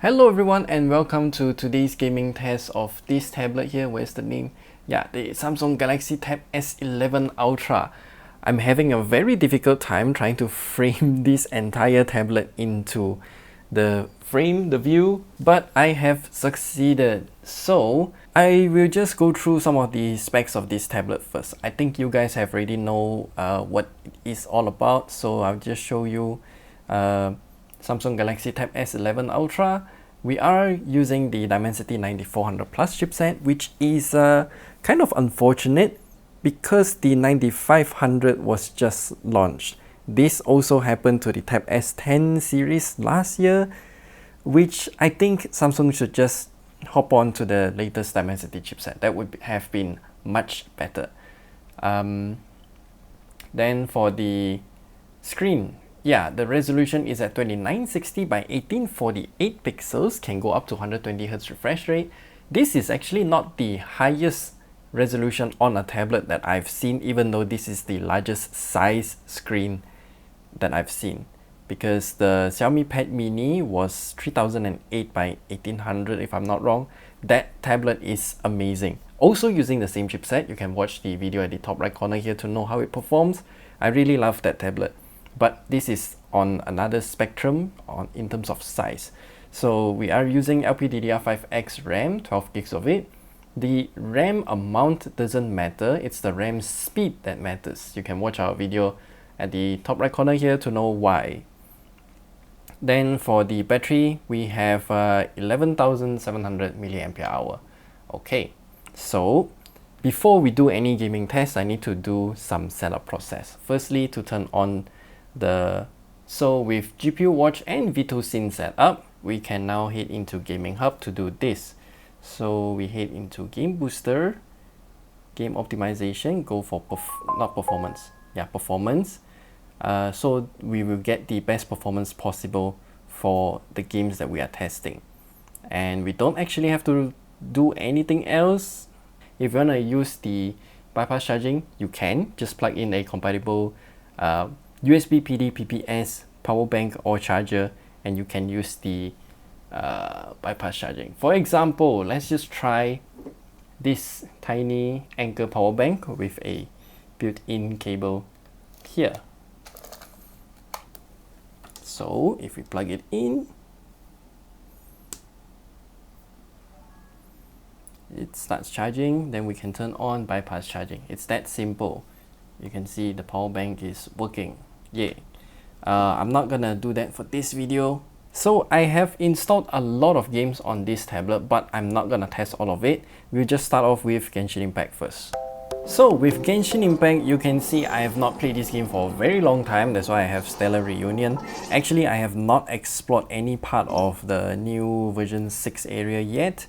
Hello everyone and welcome to today's gaming test of this tablet here. Where's the name? Yeah, the Samsung Galaxy Tab S11 Ultra. I'm having a very difficult time trying to frame this entire tablet into the frame, the view, but I have succeeded. So I will just go through some of the specs of this tablet first. I think you guys have already know what it is all about, so I'll just show you Samsung Galaxy Tab S11 Ultra. We are using the Dimensity 9400 Plus chipset, which is kind of unfortunate because the 9500 was just launched. This also happened to the Tab S10 series last year, which I think Samsung should just hop on to the latest Dimensity chipset. That would have been much better. Then for the screen, yeah, the resolution is at 2960 by 1848 pixels, can go up to 120Hz refresh rate. This is actually not the highest resolution on a tablet that I've seen, even though this is the largest size screen that I've seen, because the Xiaomi Pad Mini was 3008 by 1800 if I'm not wrong. That tablet is amazing. Also using the same chipset. You can watch the video at the top right corner here to know how it performs. I really love that tablet. But this is on another spectrum in terms of size. So we are using LPDDR5X RAM, 12 gigs of it. The RAM amount doesn't matter, it's the RAM speed that matters. You can watch our video at the top right corner here to know why. Then for the battery, we have 11,700 mAh. Okay, so before we do any gaming tests, I need to do some setup process. Firstly, to turn on so with GPU watch and V2 Sync set up, we can now head into Gaming Hub to do this. So we head into Game Booster, Game Optimization, go for performance. So we will get the best performance possible for the games that we are testing. And we don't actually have to do anything else. If you want to use the bypass charging, you can just plug in a compatible USB PD PPS power bank or charger, and you can use the bypass charging. For example, let's just try this tiny Anker power bank with a built-in cable here. So if we plug it in, it starts charging, then we can turn on bypass charging. It's that simple. You can see the power bank is working. Yeah, I'm not gonna do that for this video. So I have installed a lot of games on this tablet, but I'm not gonna test all of it. We'll just start off with Genshin Impact first. So with Genshin Impact, you can see I have not played this game for a very long time. That's why I have Stellar Reunion. Actually, I have not explored any part of the new version 6 area yet.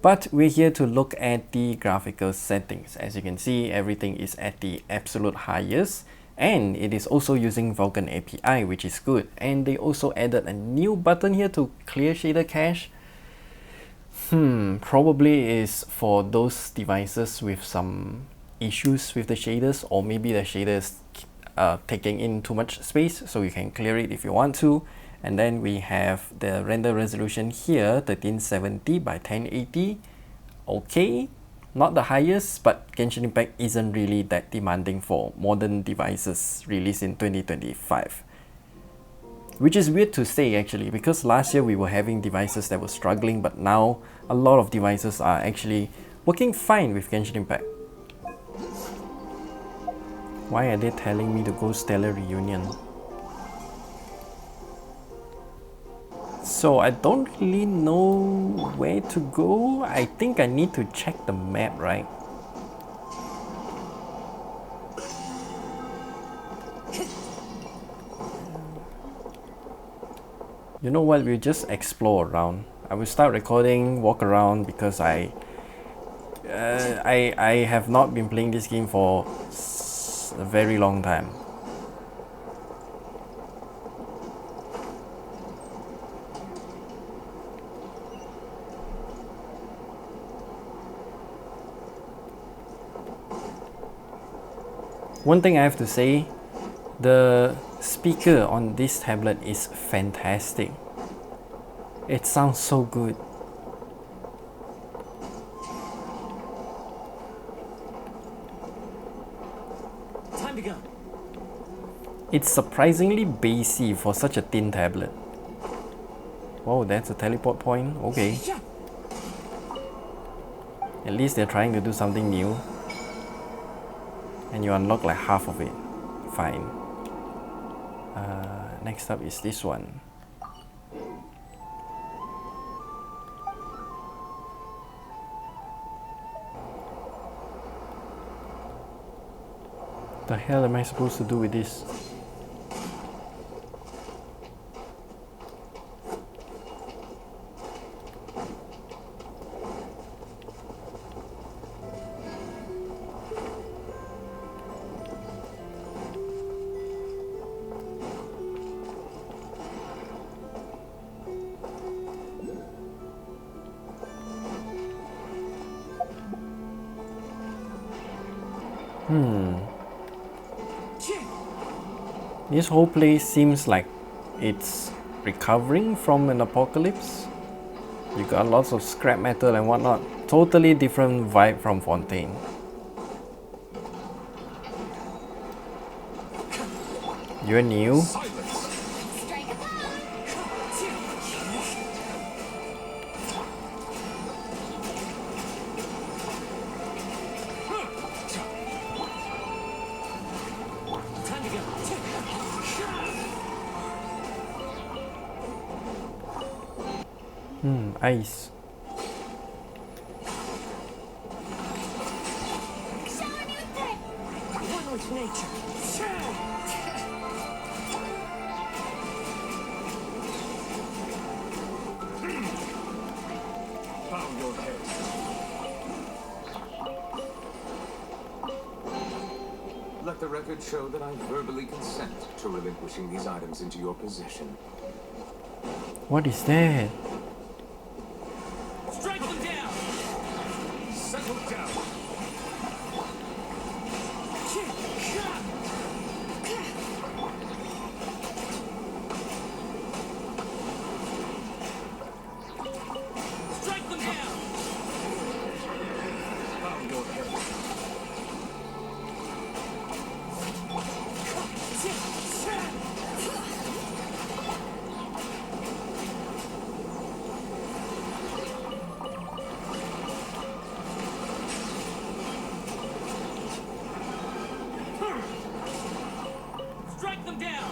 But we're here to look at the graphical settings. As you can see, everything is at the absolute highest, and it is also using Vulkan API, which is good. And they also added a new button here to clear shader cache. Probably is for those devices with some issues with the shaders, or maybe the shaders taking in too much space, so you can clear it if you want to. And then we have the render resolution here, 1370 by 1080. Okay, not the highest, but Genshin Impact isn't really that demanding for modern devices released in 2025. Which is weird to say actually, because last year we were having devices that were struggling, but now a lot of devices are actually working fine with Genshin Impact. Why are they telling me to go Stellar Reunion? So I don't really know where to go. I think I need to check the map, right? You know what, we'll just explore around. I will start recording, walk around, because I have not been playing this game for a very long time. One thing I have to say, the speaker on this tablet is fantastic. It sounds so good. Time to go. It's surprisingly bassy for such a thin tablet. Whoa, that's a teleport point. Okay. At least they're trying to do something new. And you unlock like half of it. Fine. Next up is this one. The hell am I supposed to do with this? This whole place seems like it's recovering from an apocalypse. You got lots of scrap metal and whatnot. Totally different vibe from Fontaine. You're new? Ice. One with nature. Bow your head. Let the record show that I verbally consent to relinquishing these items into your possession. What is that? Strike them down! Settle down! Strike them down! Bow your head. Strike them down!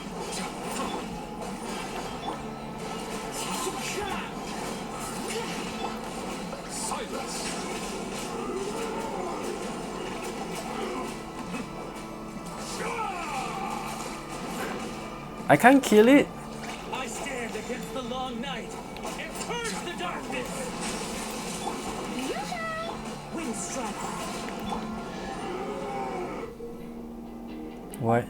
Silence! I can't kill it? I stand against the long night and purge the darkness! Wind strike! What?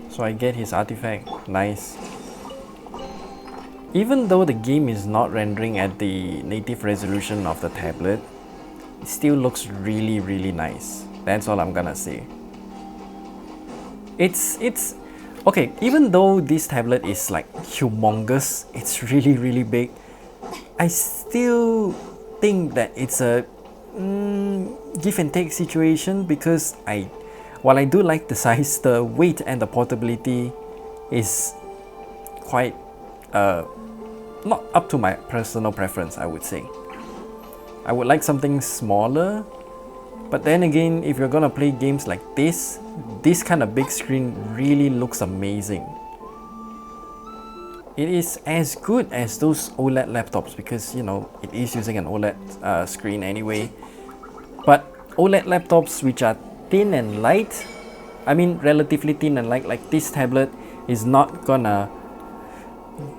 So I get his artifact. Nice. Even though the game is not rendering at the native resolution of the tablet, it still looks really, really nice. That's all I'm gonna say. It's okay, even though this tablet is like humongous, it's really, really big, I still think that it's a give and take situation because while I do like the size, the weight and the portability is quite not up to my personal preference, I would say. I would like something smaller, but then again, if you're gonna play games like this kind of big screen really looks amazing. It is as good as those OLED laptops because, you know, it is using an OLED screen anyway. But OLED laptops which are thin and light, I mean relatively thin and light, like this tablet is not gonna,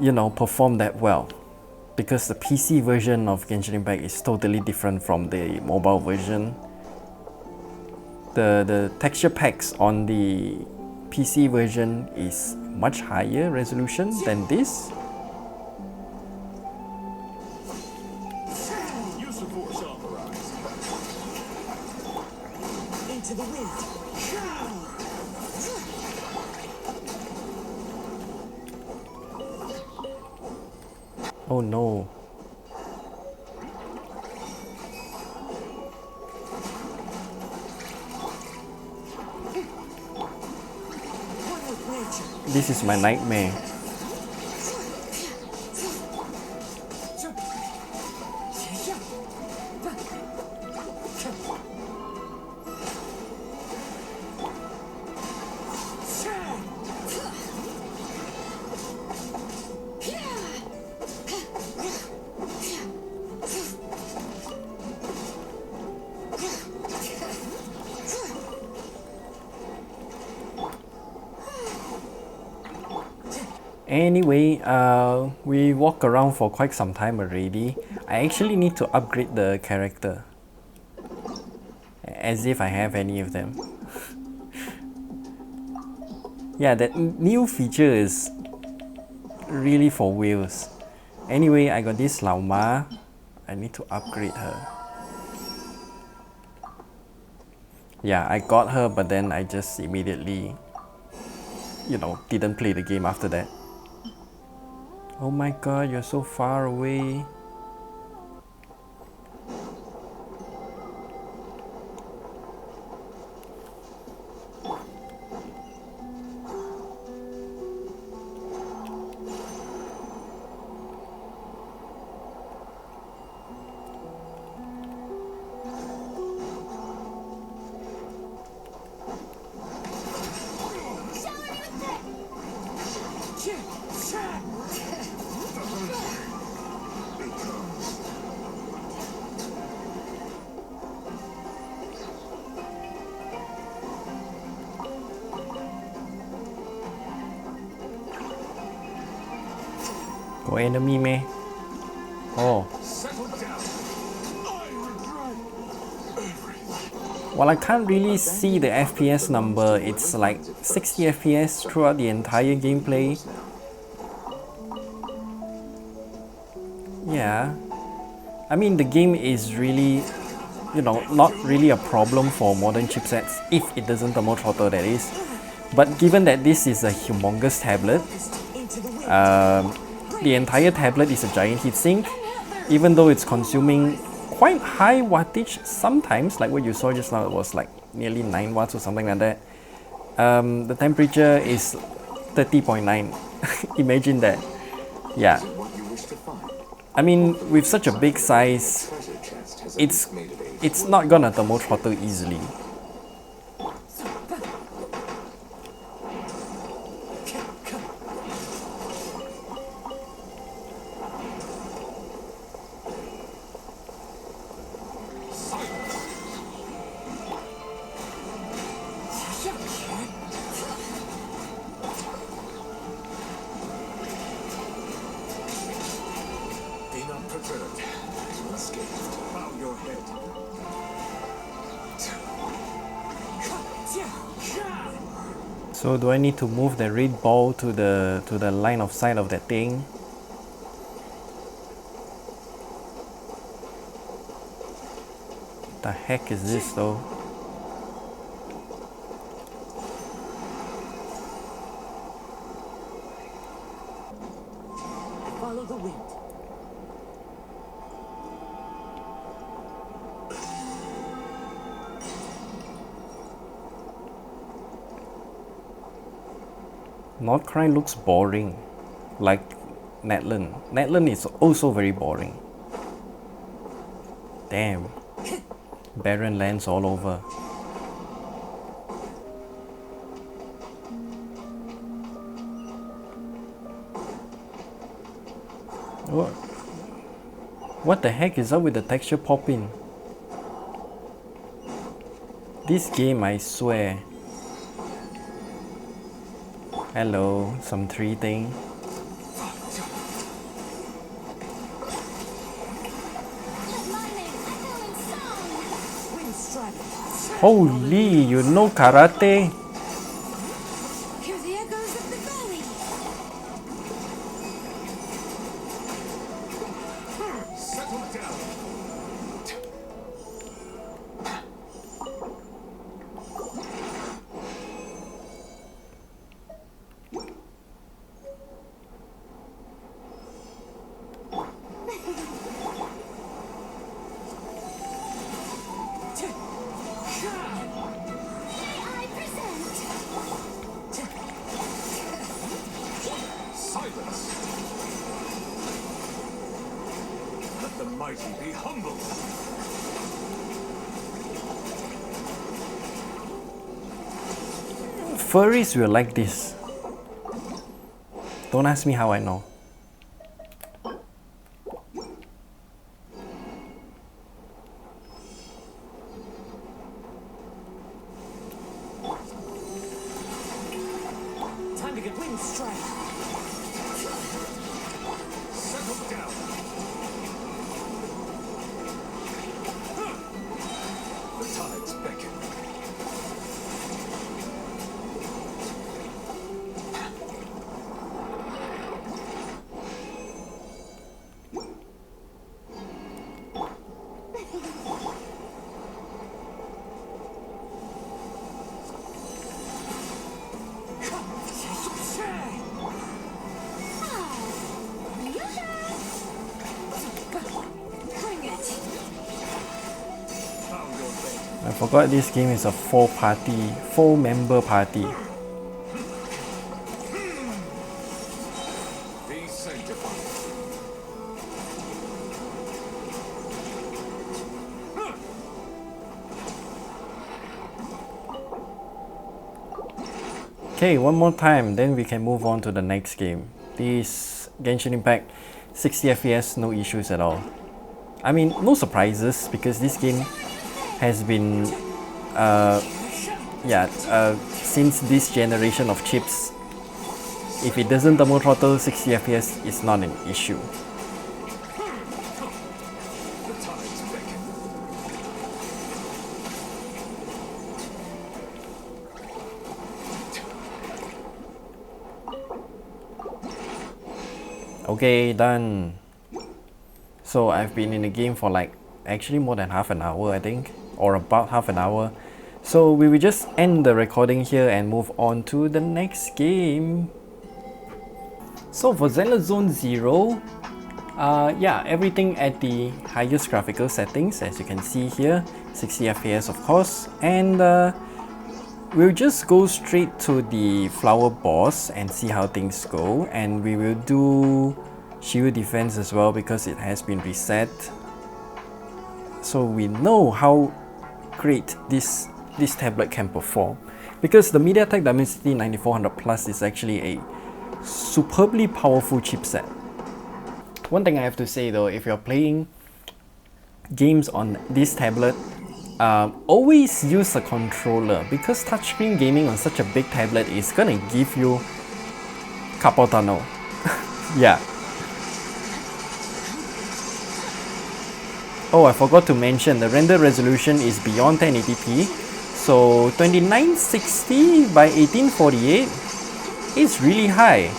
you know, perform that well because the PC version of Genshin Impact is totally different from the mobile version. The texture packs on the PC version is much higher resolution than this. Use of force authorized. Into the wind. Oh no. This is my nightmare. Anyway, we walk around for quite some time already. I actually need to upgrade the character. As if I have any of them. Yeah, that new feature is really for whales. Anyway, I got this Lao Ma. I need to upgrade her. Yeah, I got her, but then I just immediately, didn't play the game after that. Oh my god, you're so far away. Got enemy meh? Oh. Well, I can't really see the FPS number. It's like 60 FPS throughout the entire gameplay. Yeah. I mean, the game is really, not really a problem for modern chipsets, if it doesn't thermal throttle, that is. But given that this is a humongous tablet, the entire tablet is a giant heatsink, even though it's consuming quite high wattage sometimes, like what you saw just now, it was like nearly 9 watts or something like that. The temperature is 30.9. Imagine that. Yeah. I mean, with such a big size, it's not gonna thermal throttle easily. So do I need to move the red ball to the line of sight of that thing? The heck is this though? Follow the wind. Nordcry looks boring, like Netland. Netland is also very boring. Damn. Barren lands all over. What the heck is up with the texture popping? This game, I swear. Hello, some tree thing. Holy, you know karate? Hear the echoes of the valley. Settle down. mighty be humbled. Furries will like this. Don't ask me how I know. Time to get wing strike. Settle down. The tides beckon. Bring it. I forgot this game is a 4-member party. Be sanctified. Okay, one more time, then we can move on to the next game. This Genshin Impact, 60 FPS, no issues at all. I mean, no surprises because this game has been, since this generation of chips. If it doesn't thermal throttle, 60 FPS is not an issue. The tides beckon. Okay, done. So I've been in the game for like actually more than half an hour, I think, or about half an hour. So we will just end the recording here and move on to the next game. So for Zenless Zone 0, everything at the highest graphical settings, as you can see here, 60 FPS of course, and we'll just go straight to the flower boss and see how things go, and we will do Shiyu Defense as well because it has been reset, so we know how great this tablet can perform, because the MediaTek Dimensity 9400 Plus is actually a superbly powerful chipset. One thing I have to say though, if you're playing games on this tablet, always use a controller, because touchscreen gaming on such a big tablet is gonna give you carpal tunnel. Yeah. Oh, I forgot to mention the render resolution is beyond 1080p, so 2960 by 1848 is really high.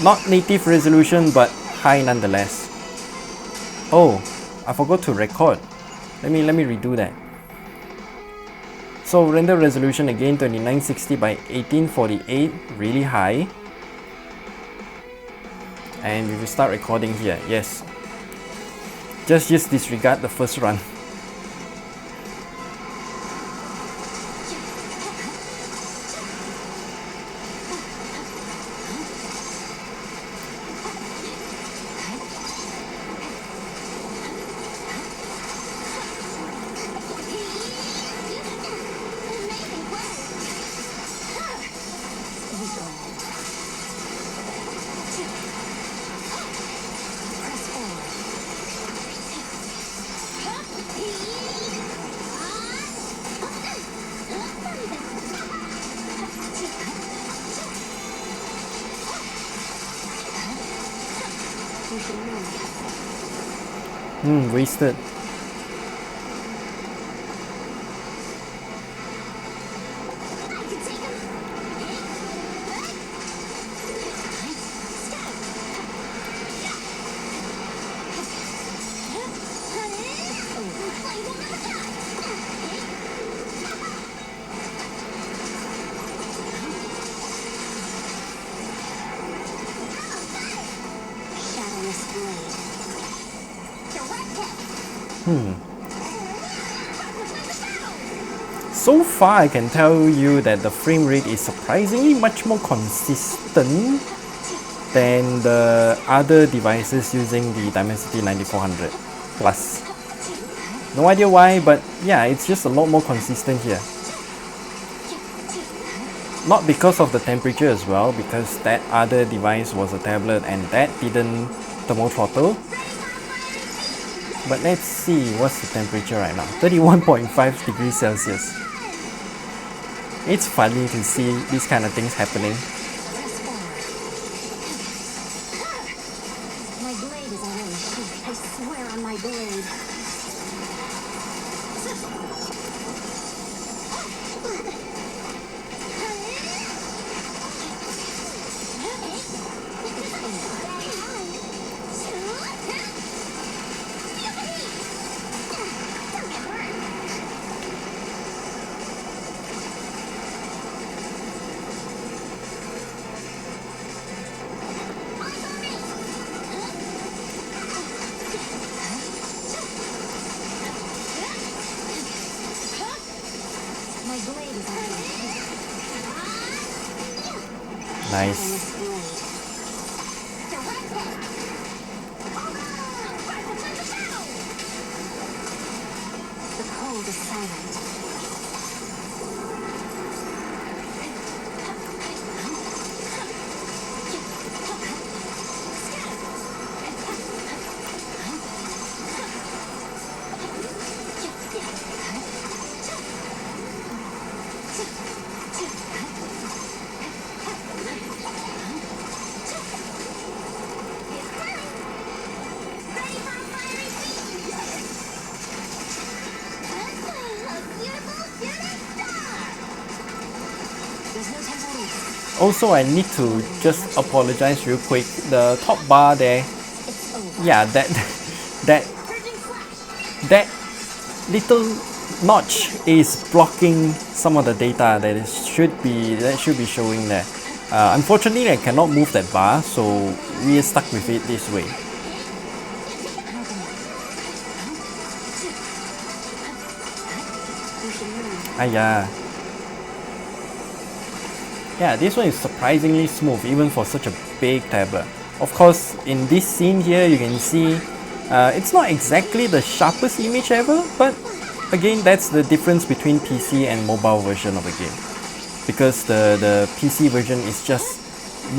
Not native resolution, but high nonetheless. Oh, I forgot to record. Let me redo that. So render resolution again 2960 by 1848, really high. And we will start recording here. Yes. Just disregard the first run. Wasted. So far I can tell you that the frame rate is surprisingly much more consistent than the other devices using the Dimensity 9400 Plus. No idea why, but yeah, it's just a lot more consistent here. Not because of the temperature as well, because that other device was a tablet and that didn't thermal throttle. But let's see what's the temperature right now. 31.5 degrees Celsius. It's funny to see these kind of things happening. My blade is already. I swear on my blade. Nice. The cold is silent. Also, I need to just apologize real quick. The top bar there, yeah, that little notch is blocking some of the data that should be showing there. Unfortunately, I cannot move that bar, so we are stuck with it this way. Yeah, this one is surprisingly smooth even for such a big tablet. Of course, in this scene here, you can see it's not exactly the sharpest image ever, but again, that's the difference between PC and mobile version of the game. Because the PC version is just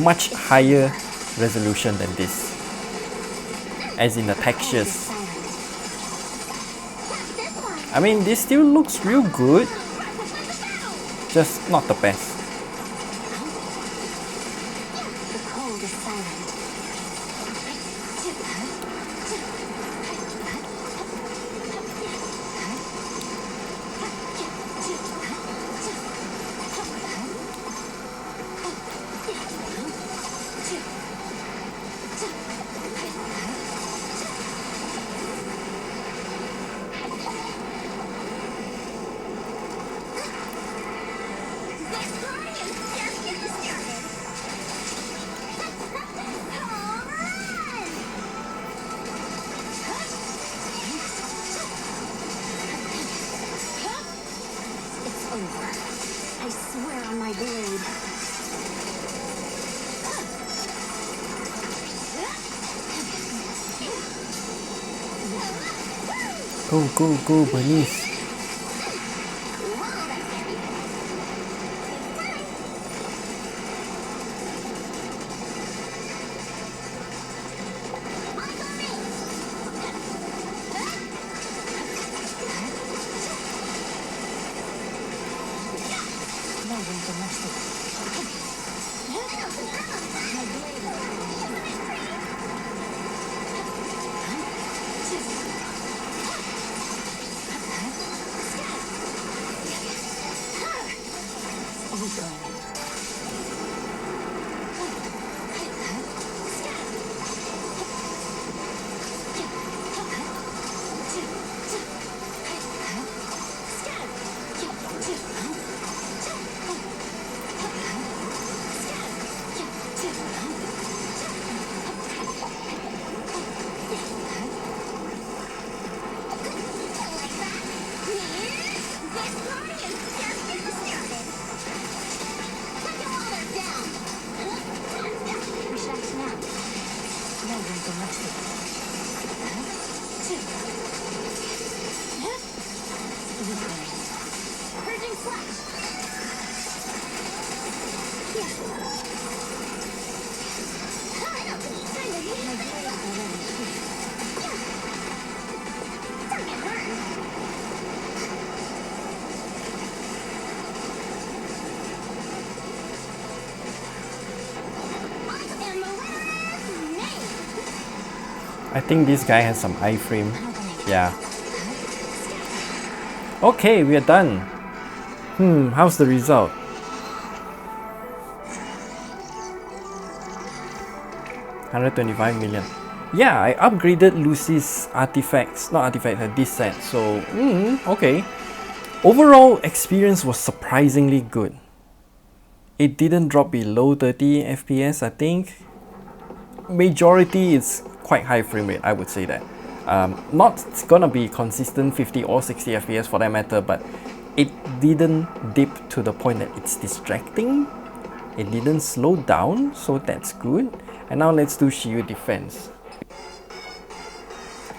much higher resolution than this, as in the textures. I mean, this still looks real good, just not the best. I swear on my blade. Go, Bernice. I think this guy has some iframe. Yeah. Okay, we are done. How's the result? $125 million. Yeah, I upgraded Lucy's artifacts, not artifacts, this set. So, okay. Overall experience was surprisingly good. It didn't drop below 30 FPS, I think. Majority is quite high frame rate, I would say that. Not gonna be consistent 50 or 60 FPS for that matter, but it didn't dip to the point that it's distracting. It didn't slow down, so that's good. And now let's do Shiyu Defense.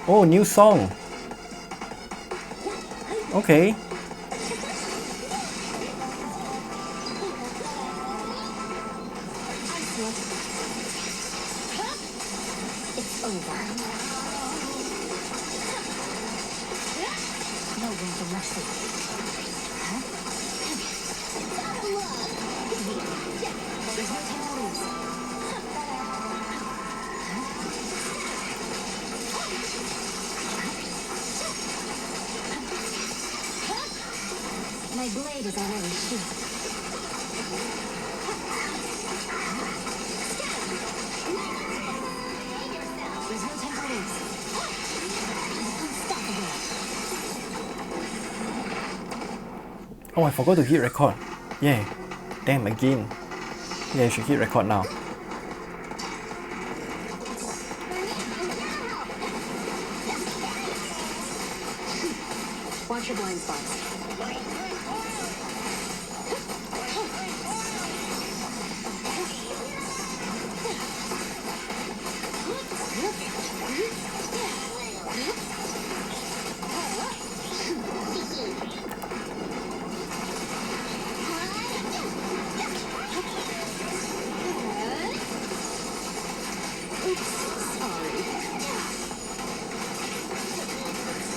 Oh, new song. Okay. It's over. No room for mercy. There's no time to lose. My blade is already sheathed. There's no time to lose. Unstoppable. Oh, I forgot to hit record. Yeah. Damn, again. Yeah, I should hit record now. Watch your blind spots.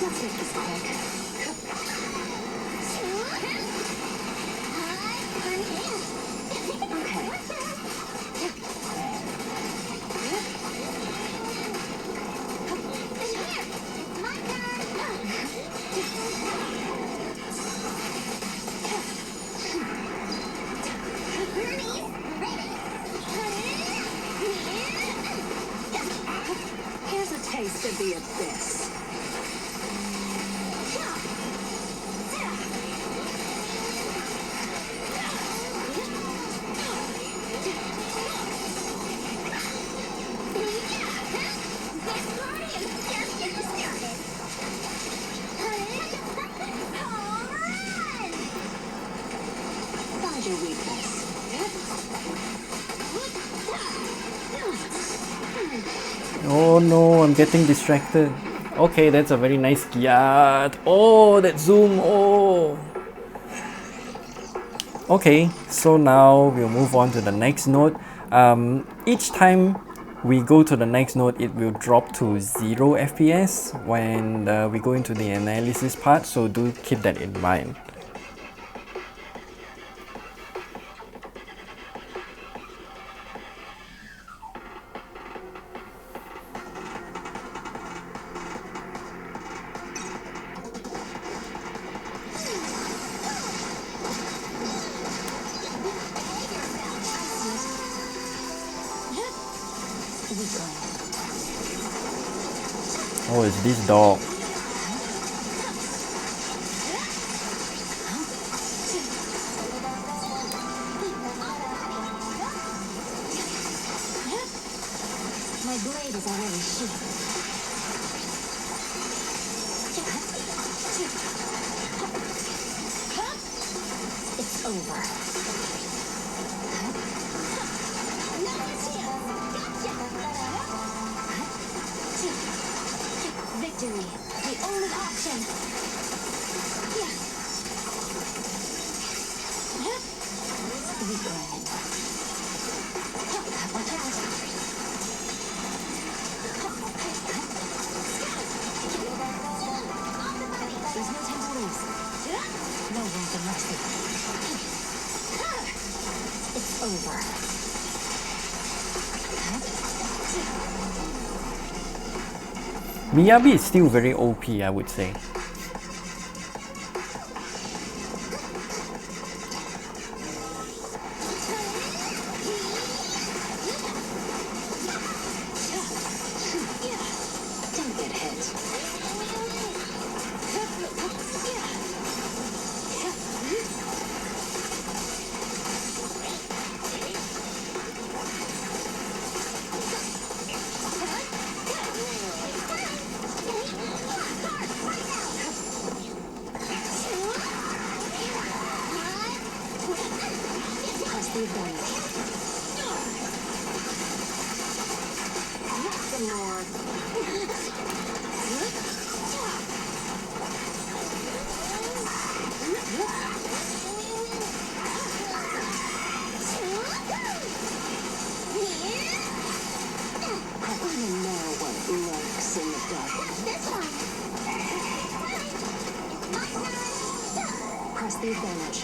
Let's make this quick. Here's a taste of the abyss. Find your weakness. Oh no, I'm getting distracted. Okay, that's a very nice Giat. Oh, that zoom. Oh. Okay, so now we'll move on to the next node. Each time we go to the next node, it will drop to 0 FPS when we go into the analysis part, so do keep that in mind. Oh, it's this dog. My blade is already sheathed. It's over. Victory, the only option. Regret. Watch out. There's no time to lose. No room for mercy. It's over. Miyabi is still very OP, I would say. Don't get hit. Press the advantage. Some more. I want to know what lurks in the dark. This one. Press the advantage.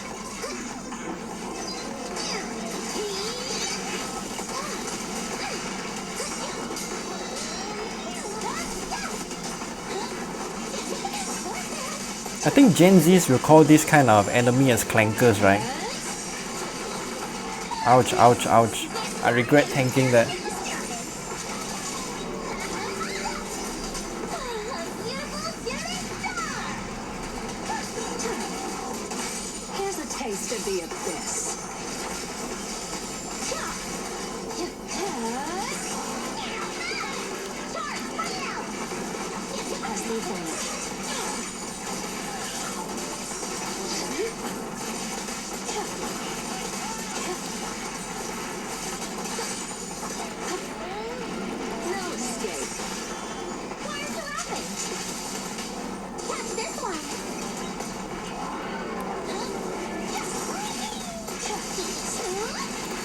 I think Gen Zs will call this kind of enemy as clankers, right? Ouch, ouch, ouch. I regret tanking that. Here's a taste of the abyss. Press the advantage. No escape. Why is it happening? Catch this one.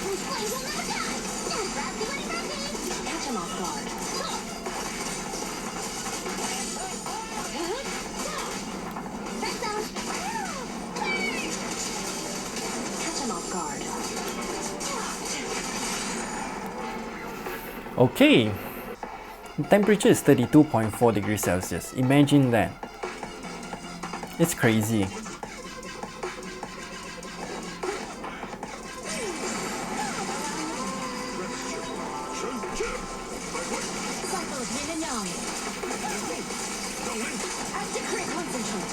These flames will never die. Grab the winning ready. Catch him off guard. Back down. Catch him off guard. Okay. The temperature is 32.4 degrees Celsius. Imagine that. It's crazy. Cycle of yin and yang. Active crit concentrate.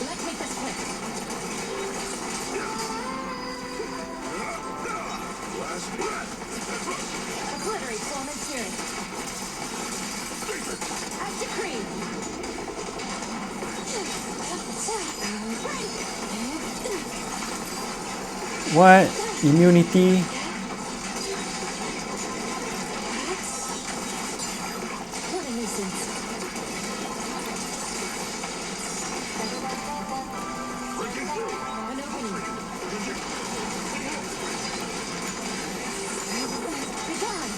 Let's make this quick. Obliterate form and spirit. Active cream. What? Immunity? What a nuisance. An opening. Be gone.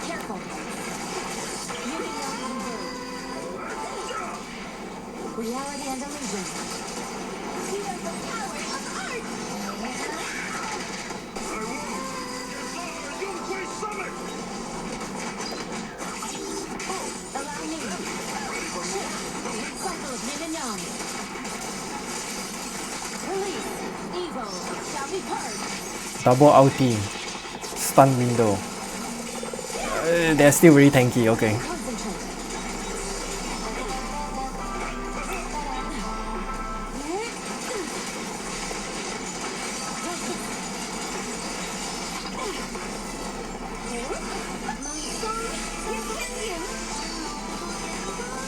Careful. Moving on and bird. Reality and illusion. Feel the power of art. Allow me. Cycle of yin and yang. Release. Evil shall be purged. Double ulti. Stun window. They're still very tanky, okay. Concentrate.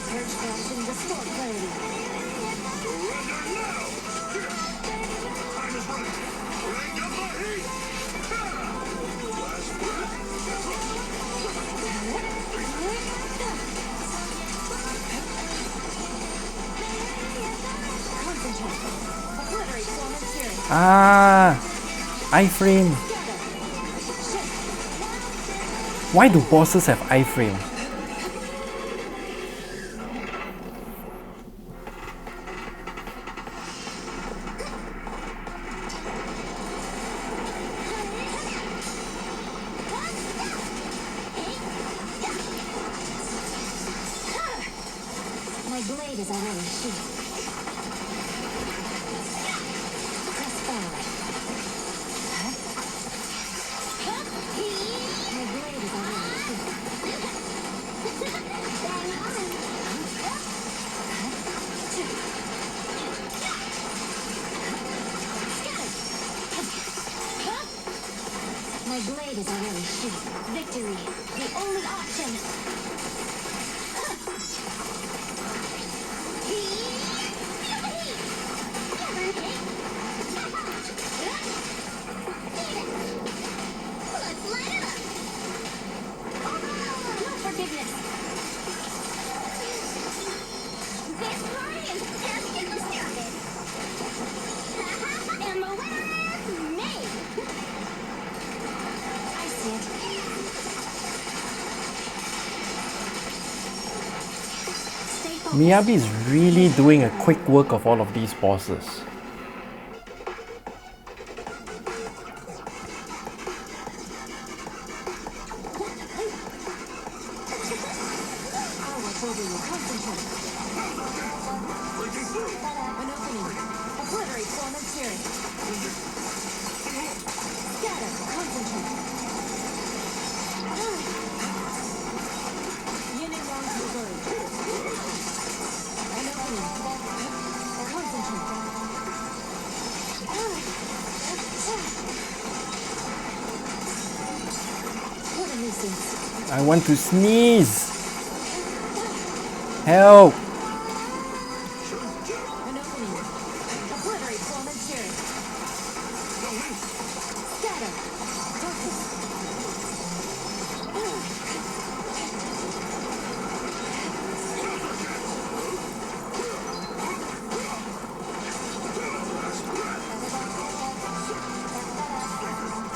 Purge passion, restore clarity. Concentrate. Ah! Iframe! Why do bosses have iframe? My blade is already sheathed. Press forward. My blade is already sheathed. My blade is already sheathed. Victory, the only option. Let's light it up. No forgiveness. This party is just getting started. And the winner is me. I see it. Stay focused. Miyabi is really doing a quick work of all of these bosses. I'll watch over you. Concentrate. An opening. Obliterate form and fury. Scatter. Concentrate. Yin and yang converge. An opening. Concentrate. What a nuisance. I want to sneeze! Help! An opening. Obliterate form and fury. Scatter. Focus.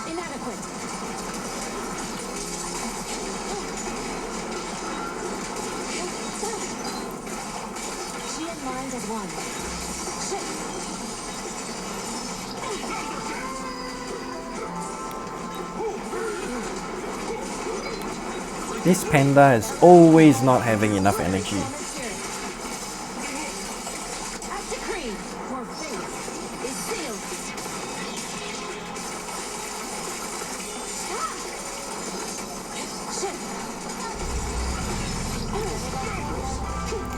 Inadequate. She and mind as one. Shift. This panda is always not having enough energy. As decreed, your fate is sealed. Shift.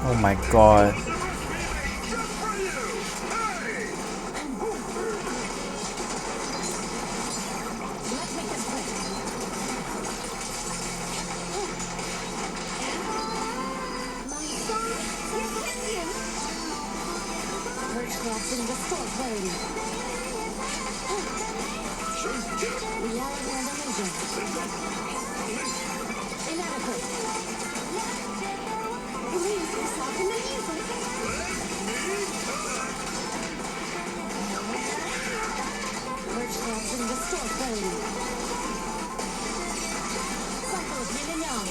Oh my god. Let's make this quick. My song is with you. Purge collapsing, restore clarity. Reality and illusion. Inadequate. Please soften the music. Purge collapsing, restore clarity. Cycle of yin and yang.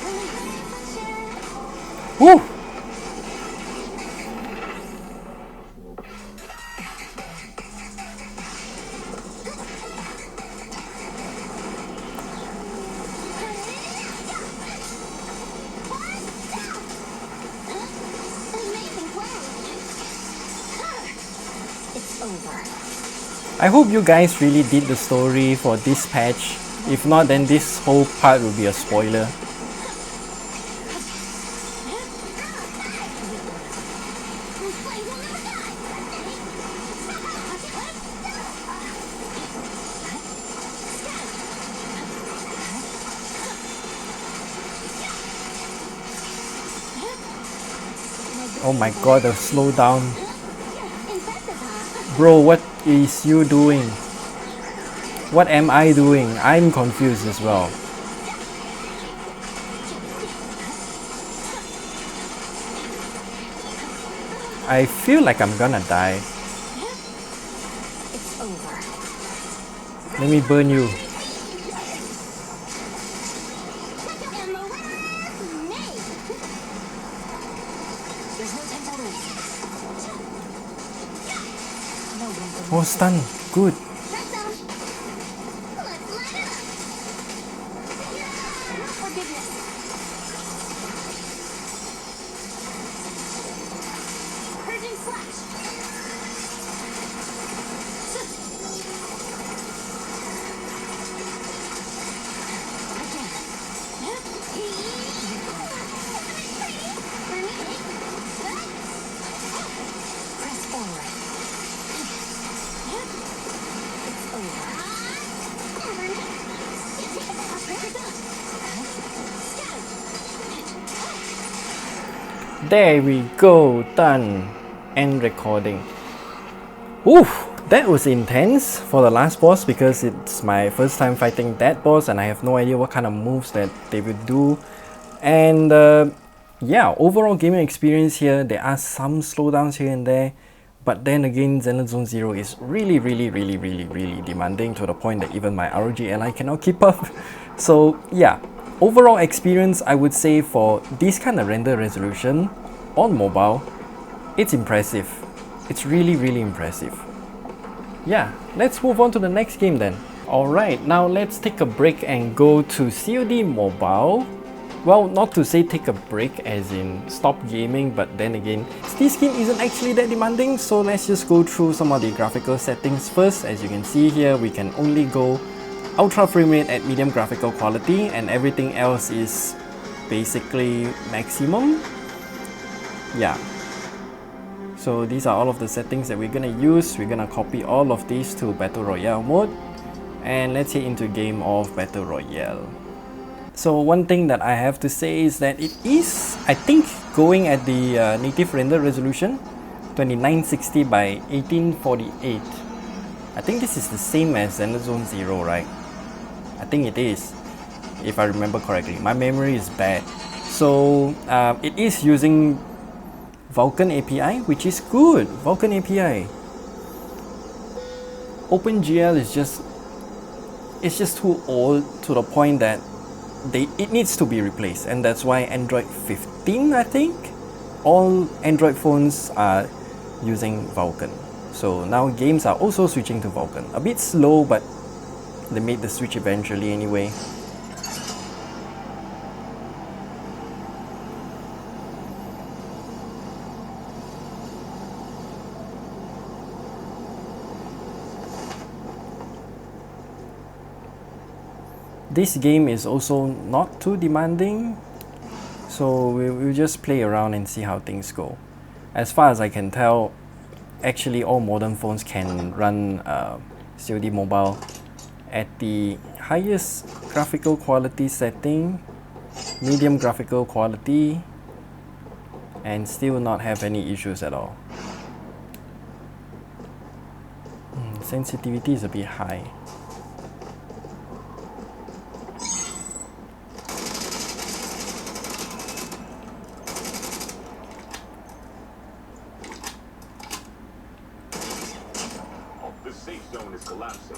Release. Woo! Amazing play. It's over. I hope you guys really did the story for this patch. If not, then this whole part will be a spoiler. Oh my god, the slowdown. Bro, what is you doing? What am I doing? I'm confused as well. I feel like I'm gonna die. It's over. Let me burn you. And the winner is me! There's no time to lose. No one can Oh, stun. Good. Press on. Let's light it up. No forgiveness. Purging slash. Press forward. It's over. There we go. Done. End recording. Oof, that was intense for the last boss because it's my first time fighting that boss and I have no idea what kind of moves that they would do. And yeah, overall gaming experience here, there are some slowdowns here and there, but then again, Zenless Zone Zero is really demanding to the point that even my ROG Ally cannot keep up. So yeah, overall experience, I would say for this kind of render resolution on mobile, it's impressive. It's really impressive. Yeah, let's move on to the next game then. Alright, now let's take a break and go to COD Mobile. Well, not to say take a break as in stop gaming, but then again, this game isn't actually that demanding, so let's just go through some of the graphical settings first. As you can see here, we can only go ultra frame rate at medium graphical quality and everything else is basically maximum. Yeah. So these are all of the settings that we're gonna use. We're gonna copy all of these to Battle Royale mode. And let's head into game of Battle Royale. So one thing that I have to say is that it is, I think, going at the native render resolution, 2960 by 1848. I think this is the same as Zenless Zone Zero, right? I think it is, if I remember correctly. My memory is bad. So it is using Vulkan API, which is good. Vulkan API. OpenGL is just, it's just too old to the point that it needs to be replaced, and that's why Android 15, I think, all Android phones are using Vulkan. So now games are also switching to Vulkan. A bit slow, but they made the switch eventually anyway. This game is also not too demanding, so we'll just play around and see how things go. As far as I can tell, actually all modern phones can run COD Mobile at the highest graphical quality setting, medium graphical quality, and still not have any issues at all. Sensitivity is a bit high. The safe zone is collapsing.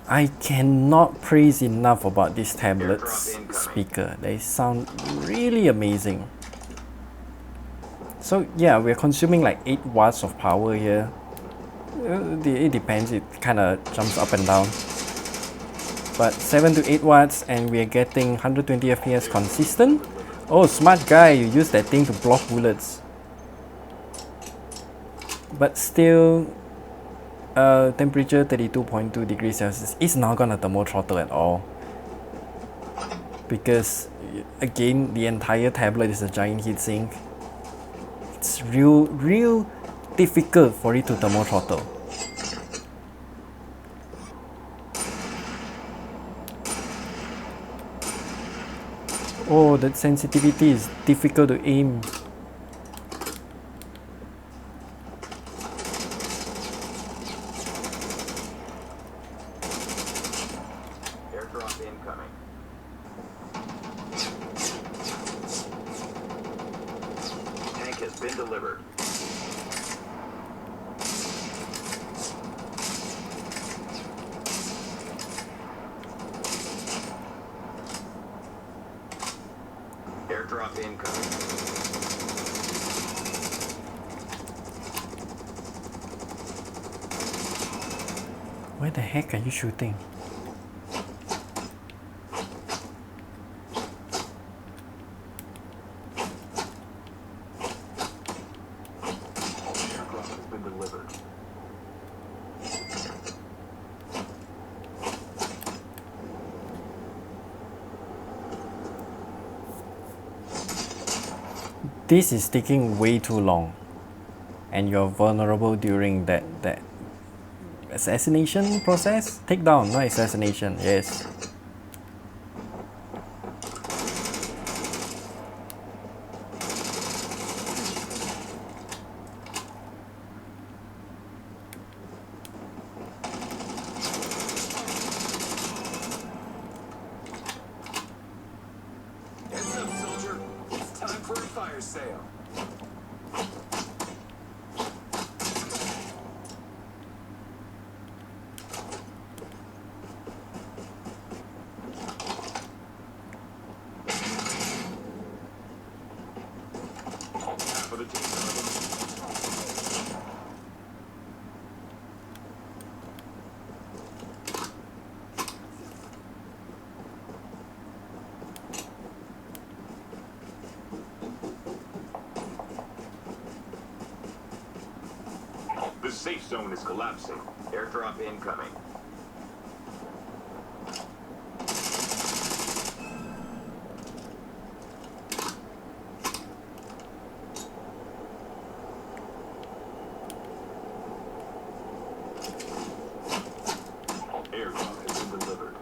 I cannot praise enough about this tablet's speaker. They sound really amazing. So yeah, we're consuming like 8 watts of power here. It depends, it kind of jumps up and down. But 7 to 8 watts and we're getting 120 FPS consistent. Oh, smart guy, you use that thing to block bullets. But still, temperature 32.2 degrees Celsius is not gonna thermal throttle at all. Because again, the entire tablet is a giant heatsink. It's real difficult for it to thermal throttle. Oh, that sensitivity is difficult to aim. delivered. Airdrop incoming. Where the heck are you shooting? Airdrop has been delivered. This is taking way too long, and you're vulnerable during that assassination process? Takedown, not assassination, yes. Heads up, soldier. It's time for a fire sale. Half of the team are eliminated. The safe zone is collapsing. Airdrop incoming. Airdrop has been delivered.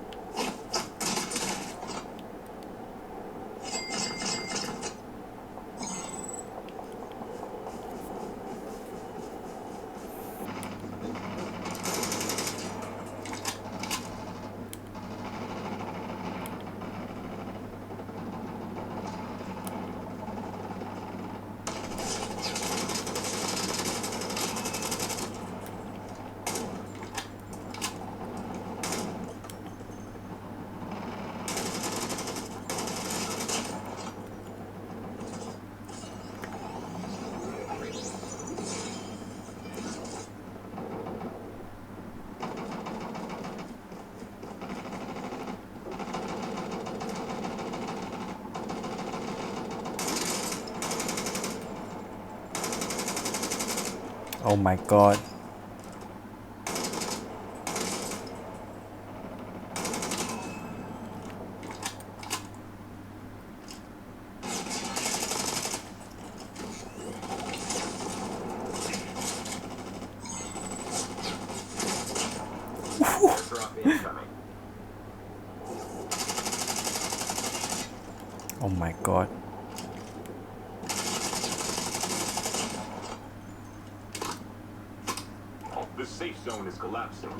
Oh my god. Airdrop incoming. Oh my god. The safe zone is collapsing.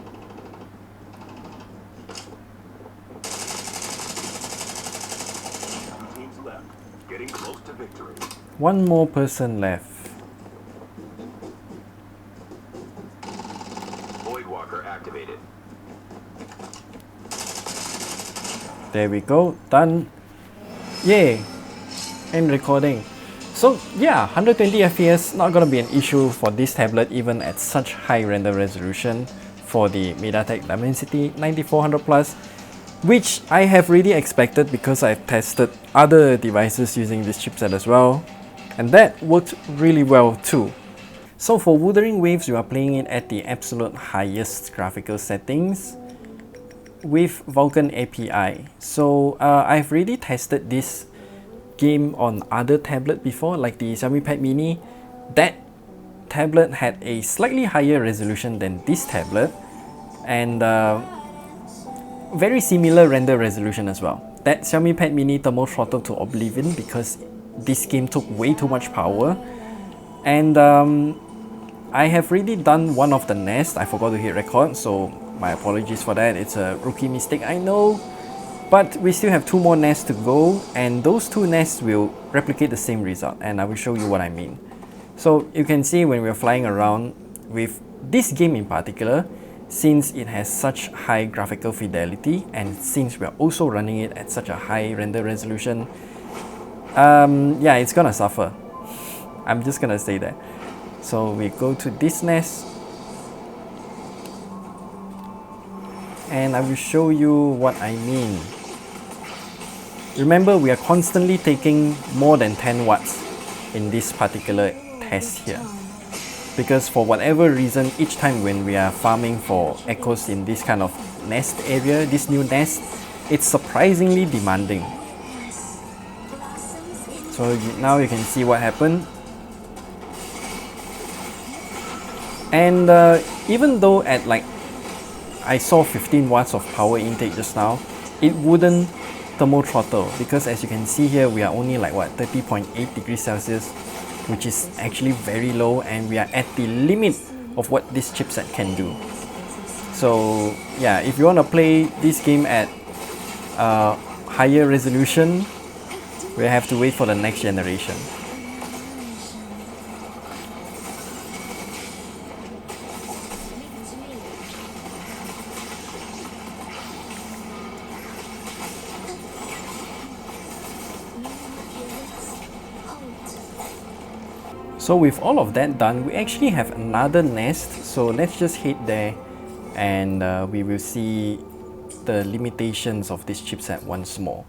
Two teams left. Getting close to victory. One more person left. Voidwalker activated. There we go, done. Yay! And recording. So yeah, 120 FPS not gonna be an issue for this tablet even at such high render resolution for the MediaTek Dimensity 9400 Plus, which I have really expected because I've tested other devices using this chipset as well, and that worked really well too. So for Wuthering Waves, you are playing it at the absolute highest graphical settings with Vulkan API. So I've really tested this game on other tablet before, like the Xiaomi Pad Mini. That tablet had a slightly higher resolution than this tablet, and very similar render resolution as well. That Xiaomi Pad Mini thermal throttled to oblivion because this game took way too much power. And I have really done one of the nests. I forgot to hit record, so my apologies for that. It's a rookie mistake, I know. But we still have two more nests to go, and those two nests will replicate the same result, and I will show you what I mean. So you can see when we're flying around with this game in particular, since it has such high graphical fidelity and since we're also running it at such a high render resolution, yeah, it's gonna suffer. I'm just gonna say that. So we go to this nest and I will show you what I mean. Remember, we are constantly taking more than 10 watts in this particular test here, because for whatever reason, each time when we are farming for echoes in this kind of nest area, this new nest, it's surprisingly demanding. So now you can see what happened. And even though at like I saw 15 watts of power intake just now, it wouldn't thermal throttle, because as you can see here, we are only like what, 30.8 degrees Celsius, which is actually very low, and we are at the limit of what this chipset can do. So yeah, if you want to play this game at higher resolution, we have to wait for the next generation. So with all of that done, we actually have another nest, so let's just head there and we will see the limitations of this chipset once more.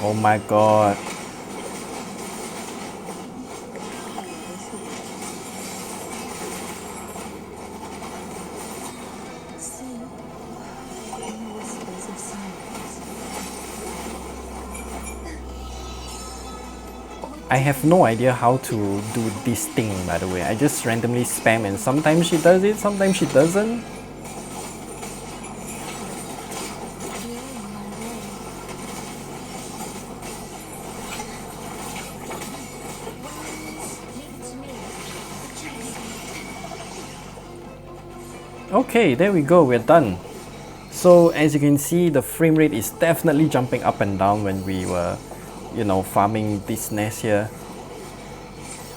Oh my god. I have no idea how to do this thing, by the way. I just randomly spam and sometimes she does it, sometimes she doesn't. Okay, there we go, we're done. So as you can see, the frame rate is definitely jumping up and down when we were, you know, farming this nest here,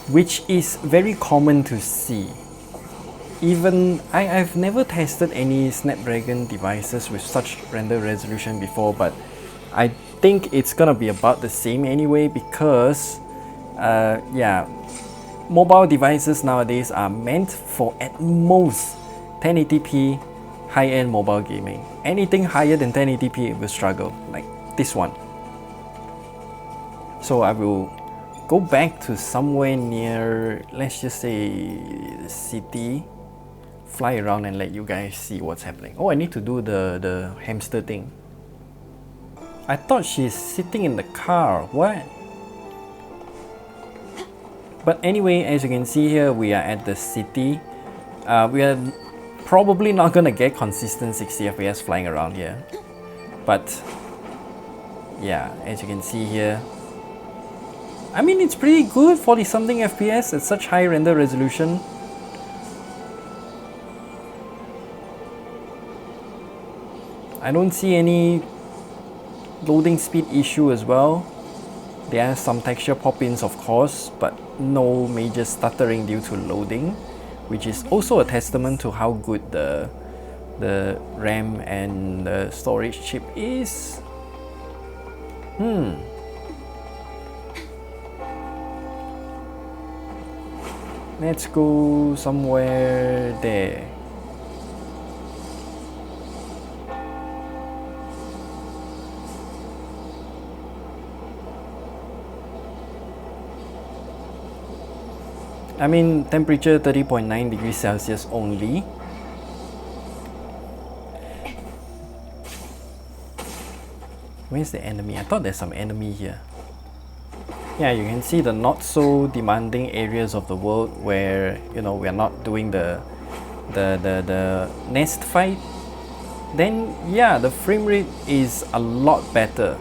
which is very common to see. Even I've never tested any Snapdragon devices with such render resolution before, but I think it's gonna be about the same anyway, because yeah, mobile devices nowadays are meant for at most 1080p high-end mobile gaming. Anything higher than 1080p will struggle, like this one. So I will go back to somewhere near, let's just say, the city, fly around and let you guys see what's happening. Oh, I need to do the hamster thing. I thought she's sitting in the car. What? But anyway, as you can see here, we are at the city. We are probably not gonna get consistent 60 FPS flying around here. But yeah, as you can see here, I mean, it's pretty good, 40 something FPS at such high render resolution. I don't see any loading speed issue as well. There are some texture pop-ins of course, but no major stuttering due to loading, which is also a testament to how good the RAM and the storage chip is. Let's go somewhere there. I mean, temperature 30.9 degrees Celsius only. Where's the enemy? I thought there's some enemy here. Yeah, you can see the not so demanding areas of the world where, you know, we are not doing the nest fight. Then yeah, the frame rate is a lot better.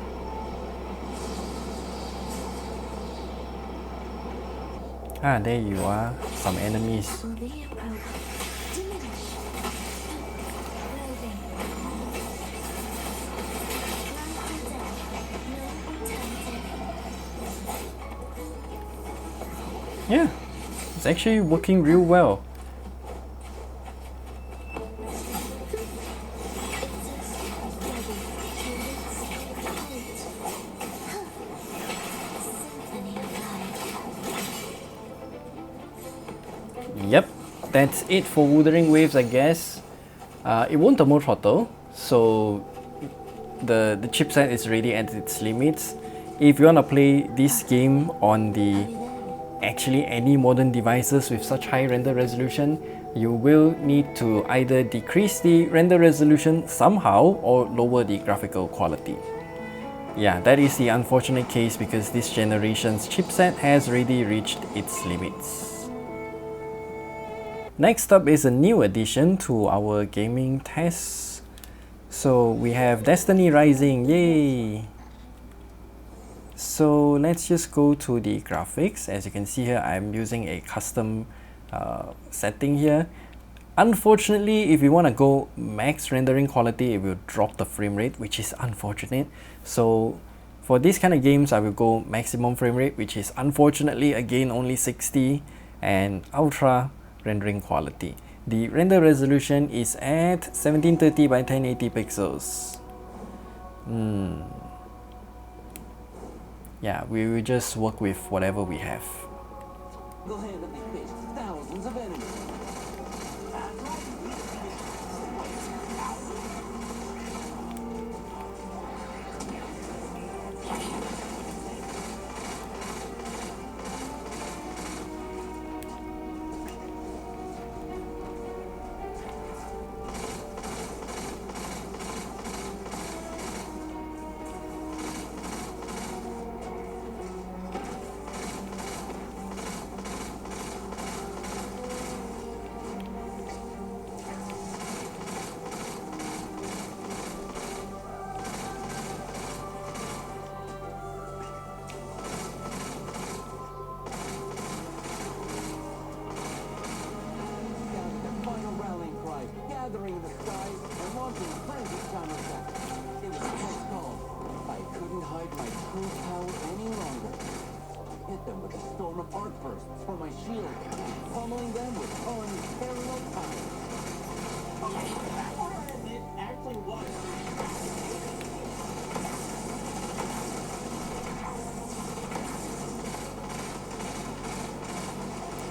Ah, there you are, some enemies. Will the approach diminish? Loading. Life to death. No alternative. Yeah, it's actually working real well. Yep, that's it for Wuthering Waves, I guess. It won't thermal throttle, so the chipset is really at its limits. If you want to play this game on the actually any modern devices with such high render resolution, you will need to either decrease the render resolution somehow or lower the graphical quality. Yeah, that is the unfortunate case because this generation's chipset has already reached its limits. Next up is a new addition to our gaming tests. So we have Destiny Rising, yay! So let's just go to the graphics. As you can see here, I'm using a custom setting here. Unfortunately, if you want to go max rendering quality, it will drop the frame rate, which is unfortunate. So for these kind of games, I will go maximum frame rate, which is unfortunately again only 60, and ultra rendering quality. The render resolution is at 1730 by 1080 pixels. Yeah, we will just work with whatever we have. They'll handily face thousands of enemies. Gathering in the skies and launching frenzied counterattacks. It was a close call. I couldn't hide my true power any longer. Hit them with a storm of arc bursts from my shield, pummeling them with unparalleled power. It actually was.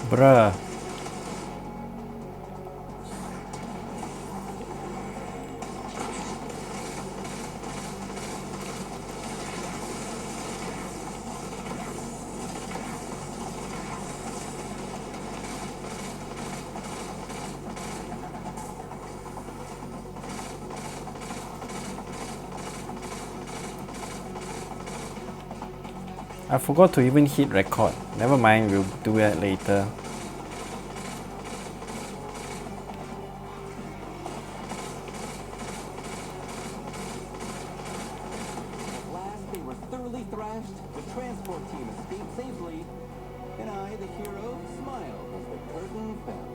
Bruh. I forgot to even hit record. Never mind, we'll do that later. At last they were thoroughly thrashed, the transport team escaped safely, and I, the hero, smiled as the curtain fell.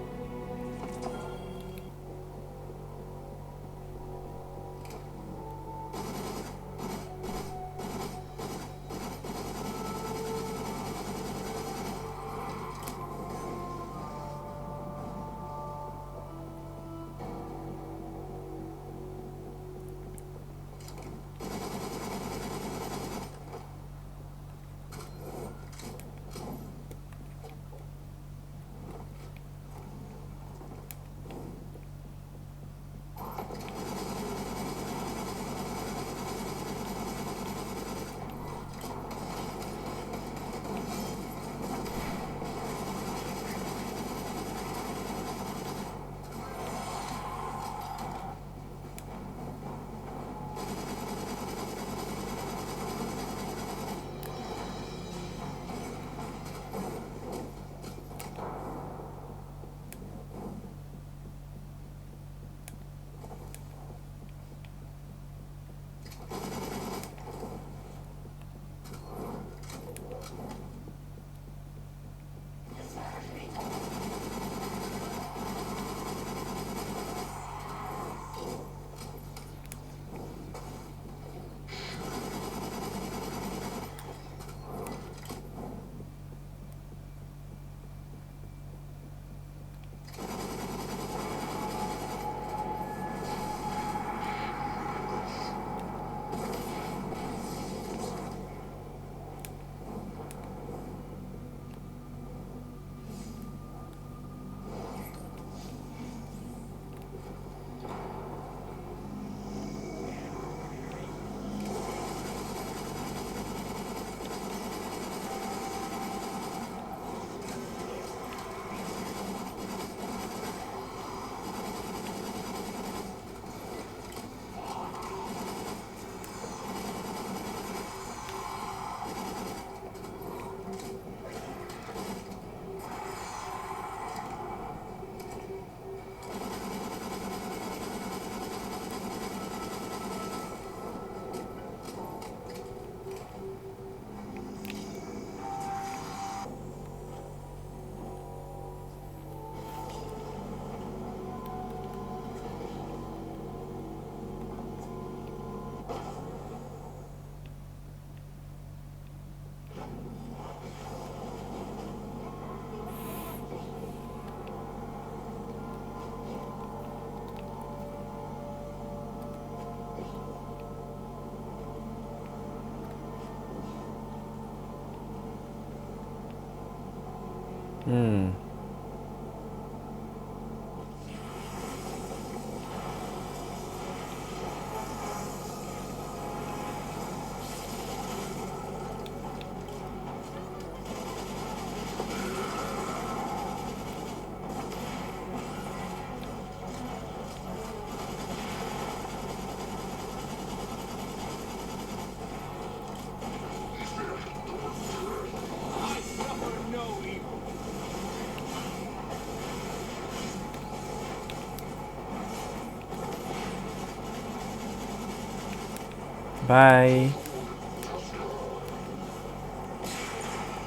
Hmm. Bye.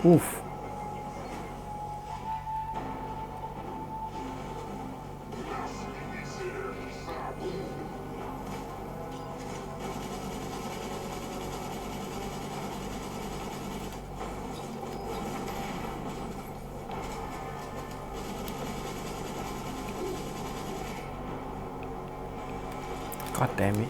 Oof. God damn it.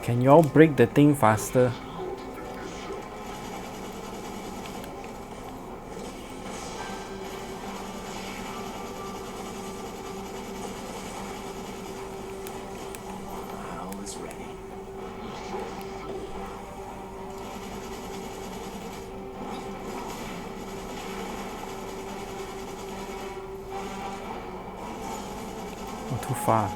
Can you all break the thing faster? All is ready. Oh, too far.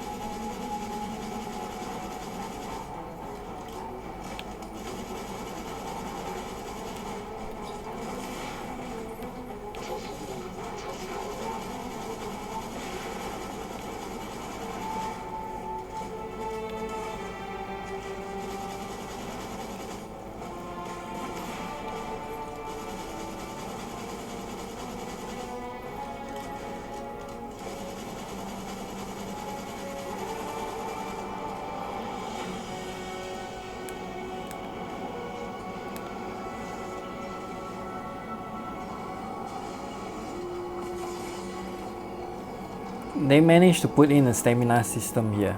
They managed to put in a stamina system here.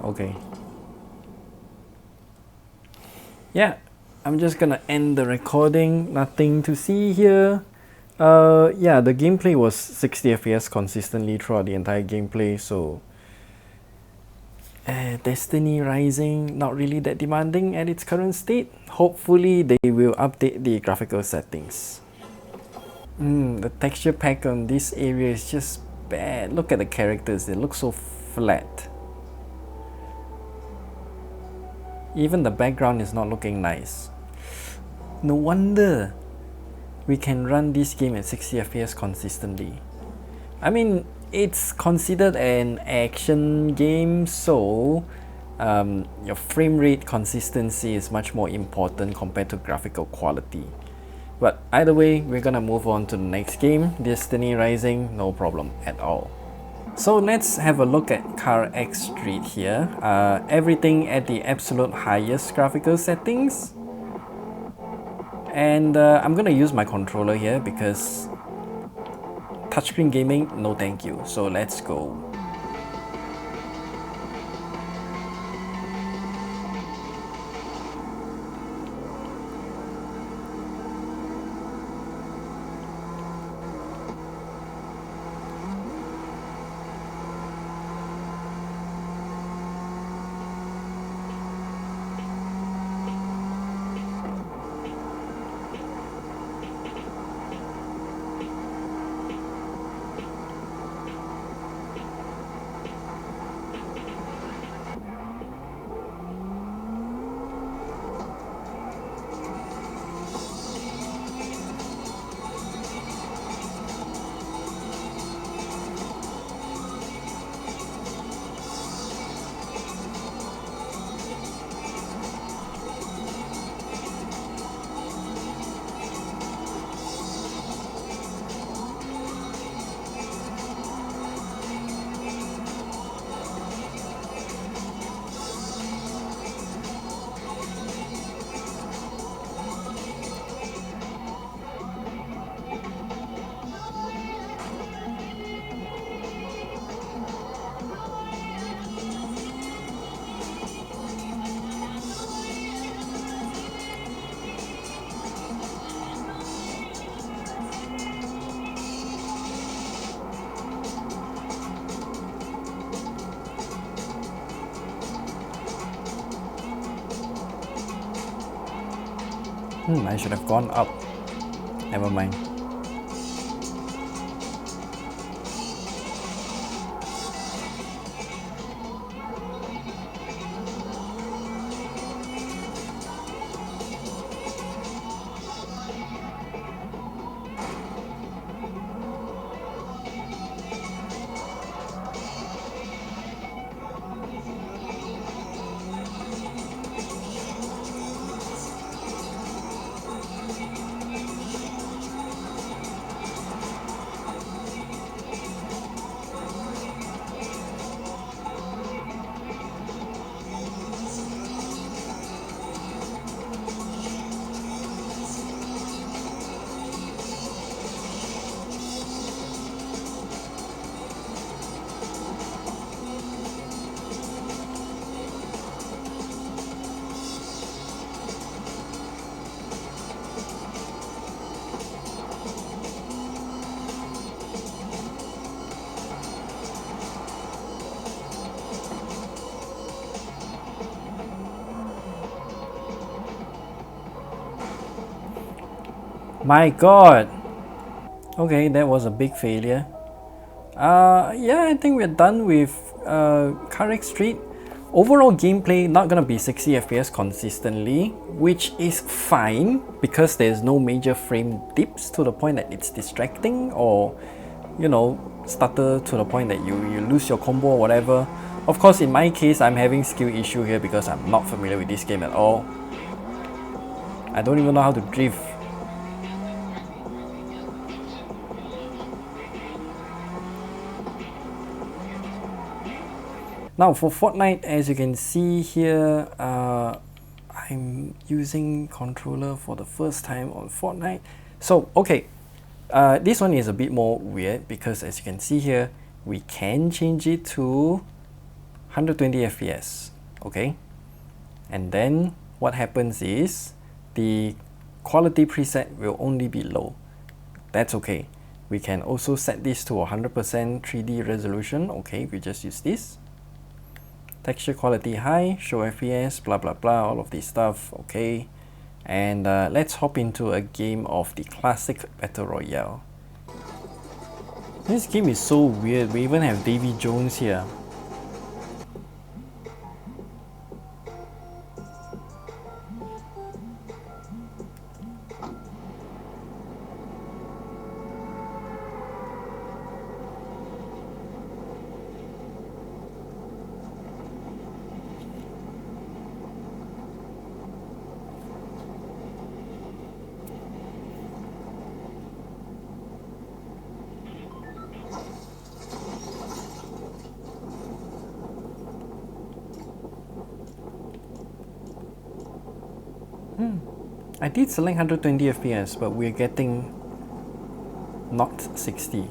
Okay. Yeah, I'm just gonna end the recording. Nothing to see here. Yeah, the gameplay was 60 FPS consistently throughout the entire gameplay, so Destiny Rising not really that demanding at its current state. Hopefully they will update the graphical settings. The texture pack on this area is just bad. Look at the characters, they look so flat. Even the background is not looking nice. No wonder we can run this game at 60 FPS consistently. I mean, it's considered an action game, so your frame rate consistency is much more important compared to graphical quality. But either way, we're gonna move on to the next game, Destiny Rising, no problem at all. So let's have a look at CarX Street here. Everything at the absolute highest graphical settings. And I'm gonna use my controller here because touchscreen gaming, no thank you. So let's go. I should have gone up. Never mind. My god! Okay, that was a big failure. Yeah, I think we're done with CarX Street. Overall gameplay not gonna be 60 FPS consistently, which is fine because there's no major frame dips to the point that it's distracting or, you know, stutter to the point that you lose your combo or whatever. Of course, in my case, I'm having skill issue here because I'm not familiar with this game at all. I don't even know how to drift. Now for Fortnite, as you can see here, I'm using controller for the first time on Fortnite. So okay, this one is a bit more weird because as you can see here, we can change it to 120 FPS, okay? And then what happens is the quality preset will only be low. That's okay. We can also set this to 100% 3D resolution. Okay, we just use this. Texture quality high, show FPS, blah blah blah, all of this stuff, okay. And let's hop into a game of the classic Battle Royale. This game is so weird, we even have Davy Jones here. I did select 120 FPS, but we're getting not 60.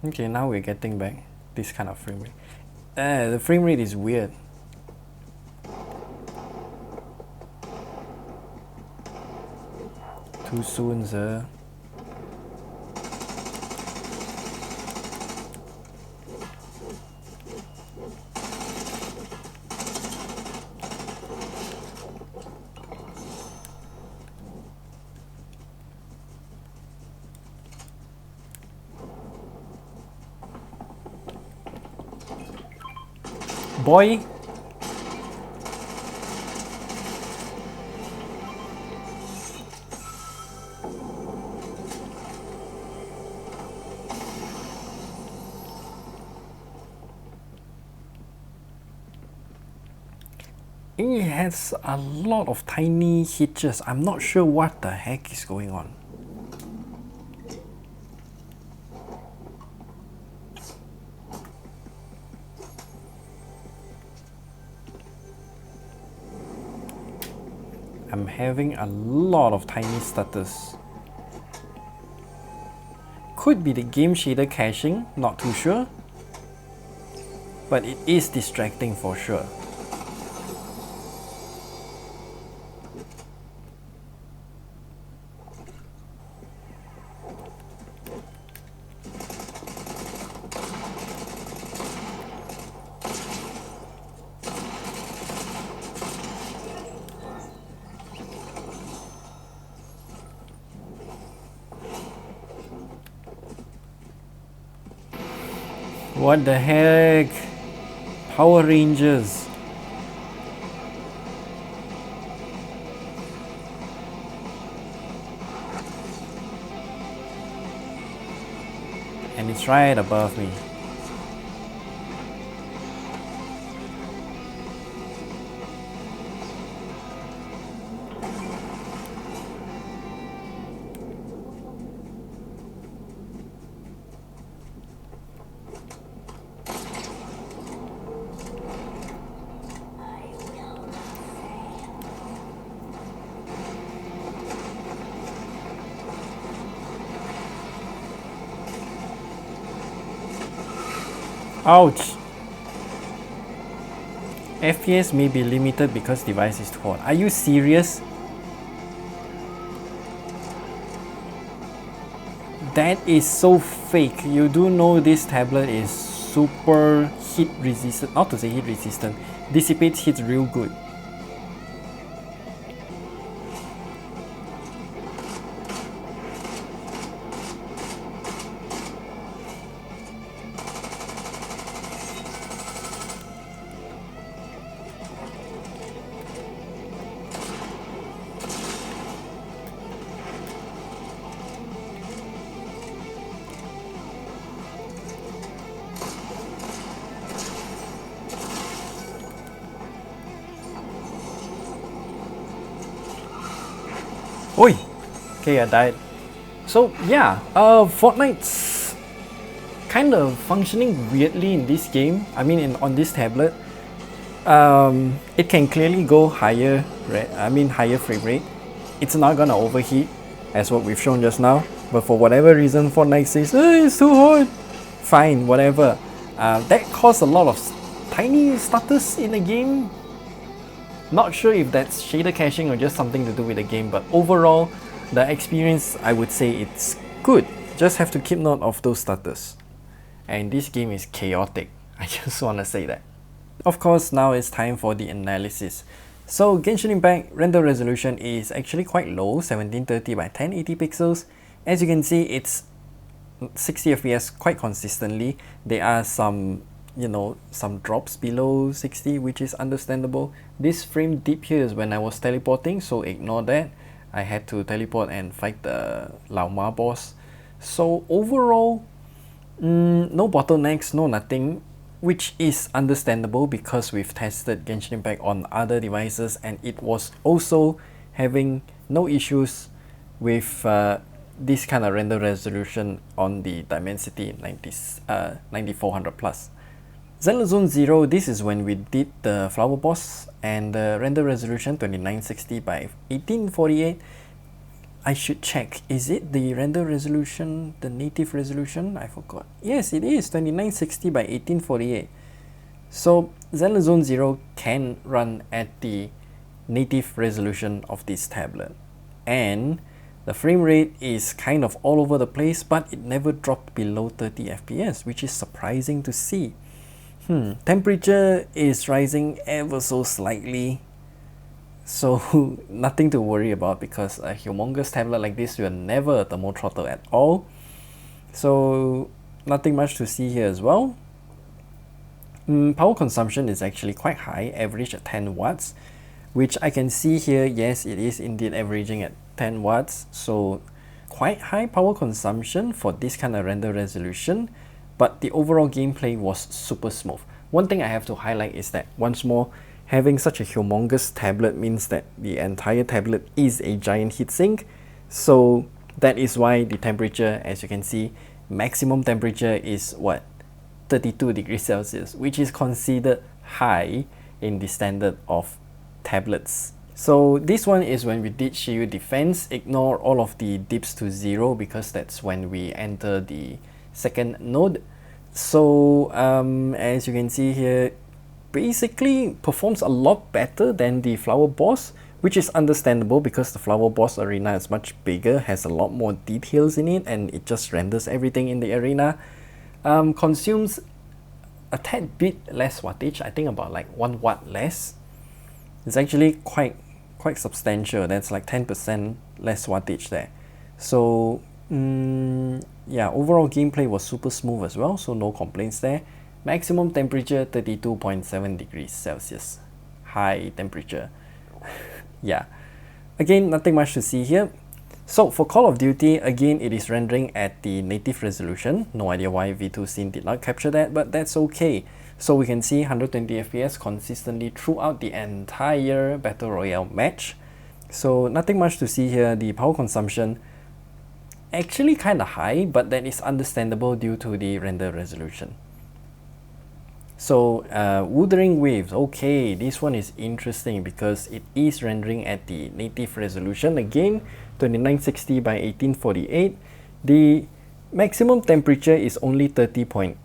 Okay, now we're getting back this kind of frame rate. The frame rate is weird. Too soon, sir. Boy. It has a lot of tiny hitches. I'm not sure what the heck is going on. I'm having a lot of tiny stutters. Could be the game shader caching, not too sure. But it is distracting for sure. What the heck? Power Rangers. And it's right above me. Ouch! FPS may be limited because device is too hot. Are you serious? That is so fake. You do know this tablet is super heat resistant, not to say heat resistant, dissipates heat real good. Oi! Okay, I died. So yeah, Fortnite's kind of functioning weirdly in this game. I mean, on this tablet, it can clearly go higher higher frame rate. It's not gonna overheat, as what we've shown just now. But for whatever reason, Fortnite says it's too hot. Fine, whatever. That caused a lot of tiny stutters in the game. Not sure if that's shader caching or just something to do with the game, but overall, the experience, I would say it's good. Just have to keep note of those stutters. And this game is chaotic. I just want to say that. Of course, now it's time for the analysis. So Genshin Impact render resolution is actually quite low, 1730 by 1080 pixels. As you can see, it's 60 FPS quite consistently. There are some drops below 60, which is understandable. This frame dip here is when I was teleporting, so ignore that. I had to teleport and fight the Lao Ma boss. So overall, no bottlenecks, no nothing, which is understandable because we've tested Genshin Impact on other devices and it was also having no issues with this kind of render resolution on the Dimensity 9400 plus. Zenless Zone 0, this is when we did the flower boss and the render resolution 2960 by 1848. I should check, is it the render resolution, the native resolution? I forgot. Yes, it is 2960 by 1848. So Zenless Zone 0 can run at the native resolution of this tablet. And the frame rate is kind of all over the place, but it never dropped below 30 FPS, which is surprising to see. Temperature is rising ever so slightly, so nothing to worry about because a humongous tablet like this will never thermal throttle at all. So nothing much to see here as well. Power consumption is actually quite high, average at 10 watts, which I can see here. Yes, it is indeed averaging at 10 watts, so quite high power consumption for this kind of render resolution. But the overall gameplay was super smooth. One thing I have to highlight is that, once more, having such a humongous tablet means that the entire tablet is a giant heatsink. So that is why the temperature, as you can see, maximum temperature is what? 32 degrees Celsius, which is considered high in the standard of tablets. So this one is when we did Shiyu Defense. Ignore all of the dips to 0 because that's when we enter the second node. So as you can see here, basically performs a lot better than the flower boss, which is understandable because the flower boss arena is much bigger, has a lot more details in it, and it just renders everything in the arena. Consumes a tad bit less wattage, I think about like 1 watt less. It's actually quite substantial. That's like 10% less wattage there. So yeah, overall gameplay was super smooth as well, so no complaints there. Maximum temperature 32.7 degrees Celsius. High temperature. Yeah. Again, nothing much to see here. So for Call of Duty, again, it is rendering at the native resolution. No idea why V2 Scene did not capture that, but that's okay. So we can see 120 FPS consistently throughout the entire Battle Royale match. So nothing much to see here. The power consumption actually kind of high, but that is understandable due to the render resolution. So Wuthering Waves, okay, this one is interesting because it is rendering at the native resolution. Again, 2960 by 1848. The maximum temperature is only 30.8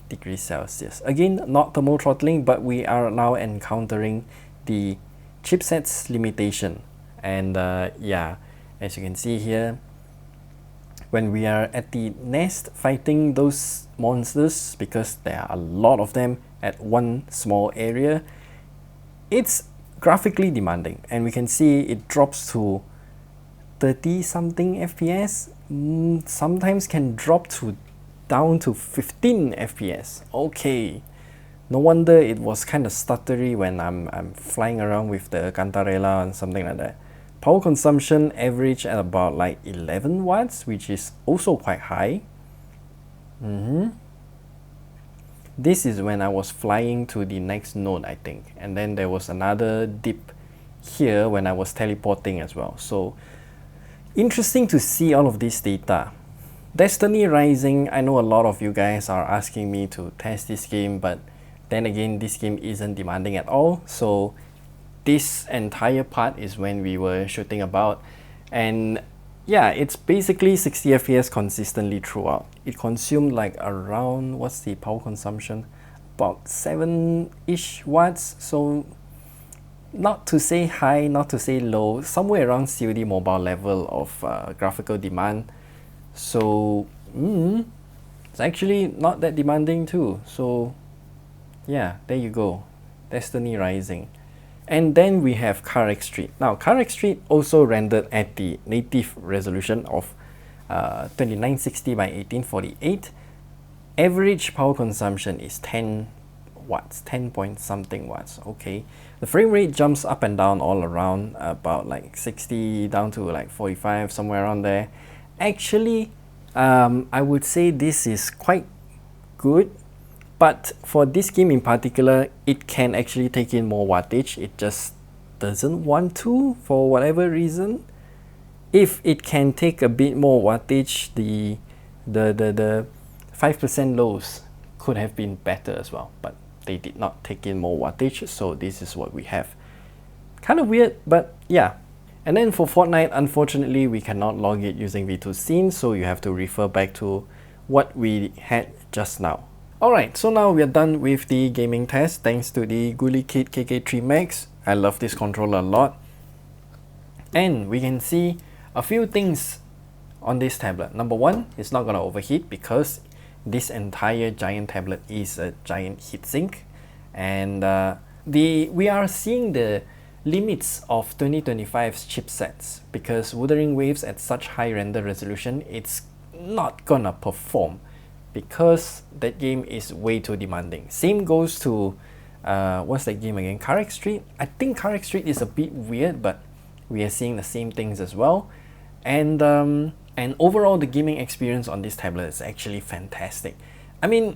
degrees Celsius. Again, not thermal throttling, but we are now encountering the chipset's limitation. And yeah, as you can see here, when we are at the nest fighting those monsters, because there are a lot of them at one small area, it's graphically demanding, and we can see it drops to 30 something FPS, sometimes can drop to down to 15 FPS. Okay, no wonder it was kind of stuttery when I'm flying around with the Cantarella and something like that. Power consumption average at about like 11 watts, which is also quite high. This is when I was flying to the next node, I think, and then there was another dip here when I was teleporting as well. So interesting to see all of this data. Destiny Rising, I know a lot of you guys are asking me to test this game, but then again, this game isn't demanding at all. So this entire part is when we were shooting about, and yeah, it's basically 60 FPS consistently throughout. It consumed like around, what's the power consumption? About 7-ish watts. So not to say high, not to say low, somewhere around COD Mobile level of graphical demand. So it's actually not that demanding too. So yeah, there you go, Destiny Rising. And then we have CarX Street. Now, CarX Street also rendered at the native resolution of 2960 by 1848. Average power consumption is 10 watts, 10 point something watts. Okay, the frame rate jumps up and down all around, about like 60 down to like 45, somewhere around there. Actually, I would say this is quite good. But for this game in particular, it can actually take in more wattage. It just doesn't want to for whatever reason. If it can take a bit more wattage, the 5% lows could have been better as well. But they did not take in more wattage, so this is what we have. Kind of weird, but yeah. And then for Fortnite, unfortunately, we cannot log it using V2 Scene, so you have to refer back to what we had just now. Alright, so now we are done with the gaming test thanks to the Ghoulie Kit KK3 Max. I love this controller a lot. And we can see a few things on this tablet. Number one, it's not going to overheat because this entire giant tablet is a giant heatsink. And we are seeing the limits of 2025's chipsets because Wuthering Waves at such high render resolution, it's not gonna perform, because that game is way too demanding. Same goes to, what's that game again? CarX Street? I think CarX Street is a bit weird, but we are seeing the same things as well. And overall, the gaming experience on this tablet is actually fantastic. I mean,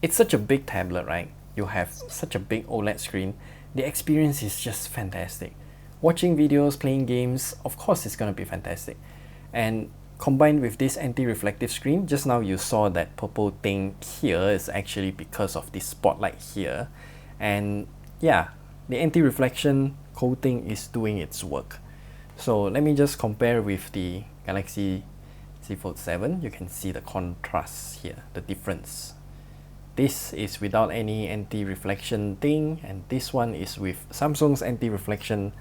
it's such a big tablet, right? You have such a big OLED screen. The experience is just fantastic. Watching videos, playing games, of course it's gonna be fantastic. And combined with this anti-reflective screen, just now you saw that purple thing here is actually because of this spotlight here. And yeah, the anti-reflection coating is doing its work. So let me just compare with the Galaxy Z Fold 7. You can see the contrast here, the difference. This is without any anti-reflection thing, and this one is with Samsung's anti-reflection.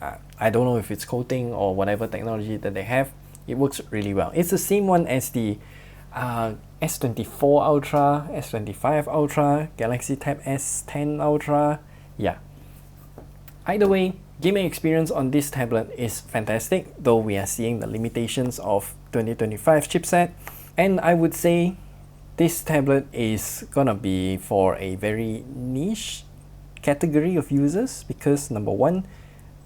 I don't know if it's coating or whatever technology that they have. It works really well. It's the same one as the S24 Ultra, S25 Ultra, Galaxy Tab S10 Ultra. Yeah. Either way, Gaming experience on this tablet is fantastic, though we are seeing the limitations of 2025 chipset, and I would say this tablet is gonna be for a very niche category of users, because number one,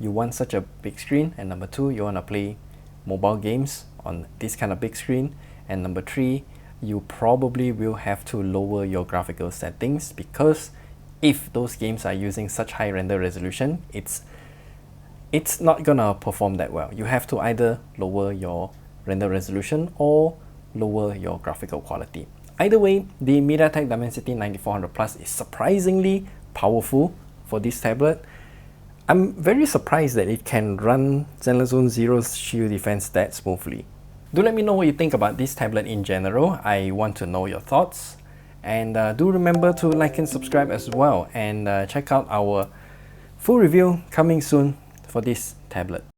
you want such a big screen, and number two, you want to play mobile games on this kind of big screen, and number three, you probably will have to lower your graphical settings, because if those games are using such high render resolution, it's not gonna perform that well. You have to either lower your render resolution or lower your graphical quality. Either way, the MediaTek Dimensity 9400 Plus is surprisingly powerful for this tablet. I'm very surprised that it can run Zenless Zone Zero's Shiyu Defense that smoothly. Do let me know what you think about this tablet in general. I want to know your thoughts. And do remember to like and subscribe as well, and check out our full review coming soon for this tablet.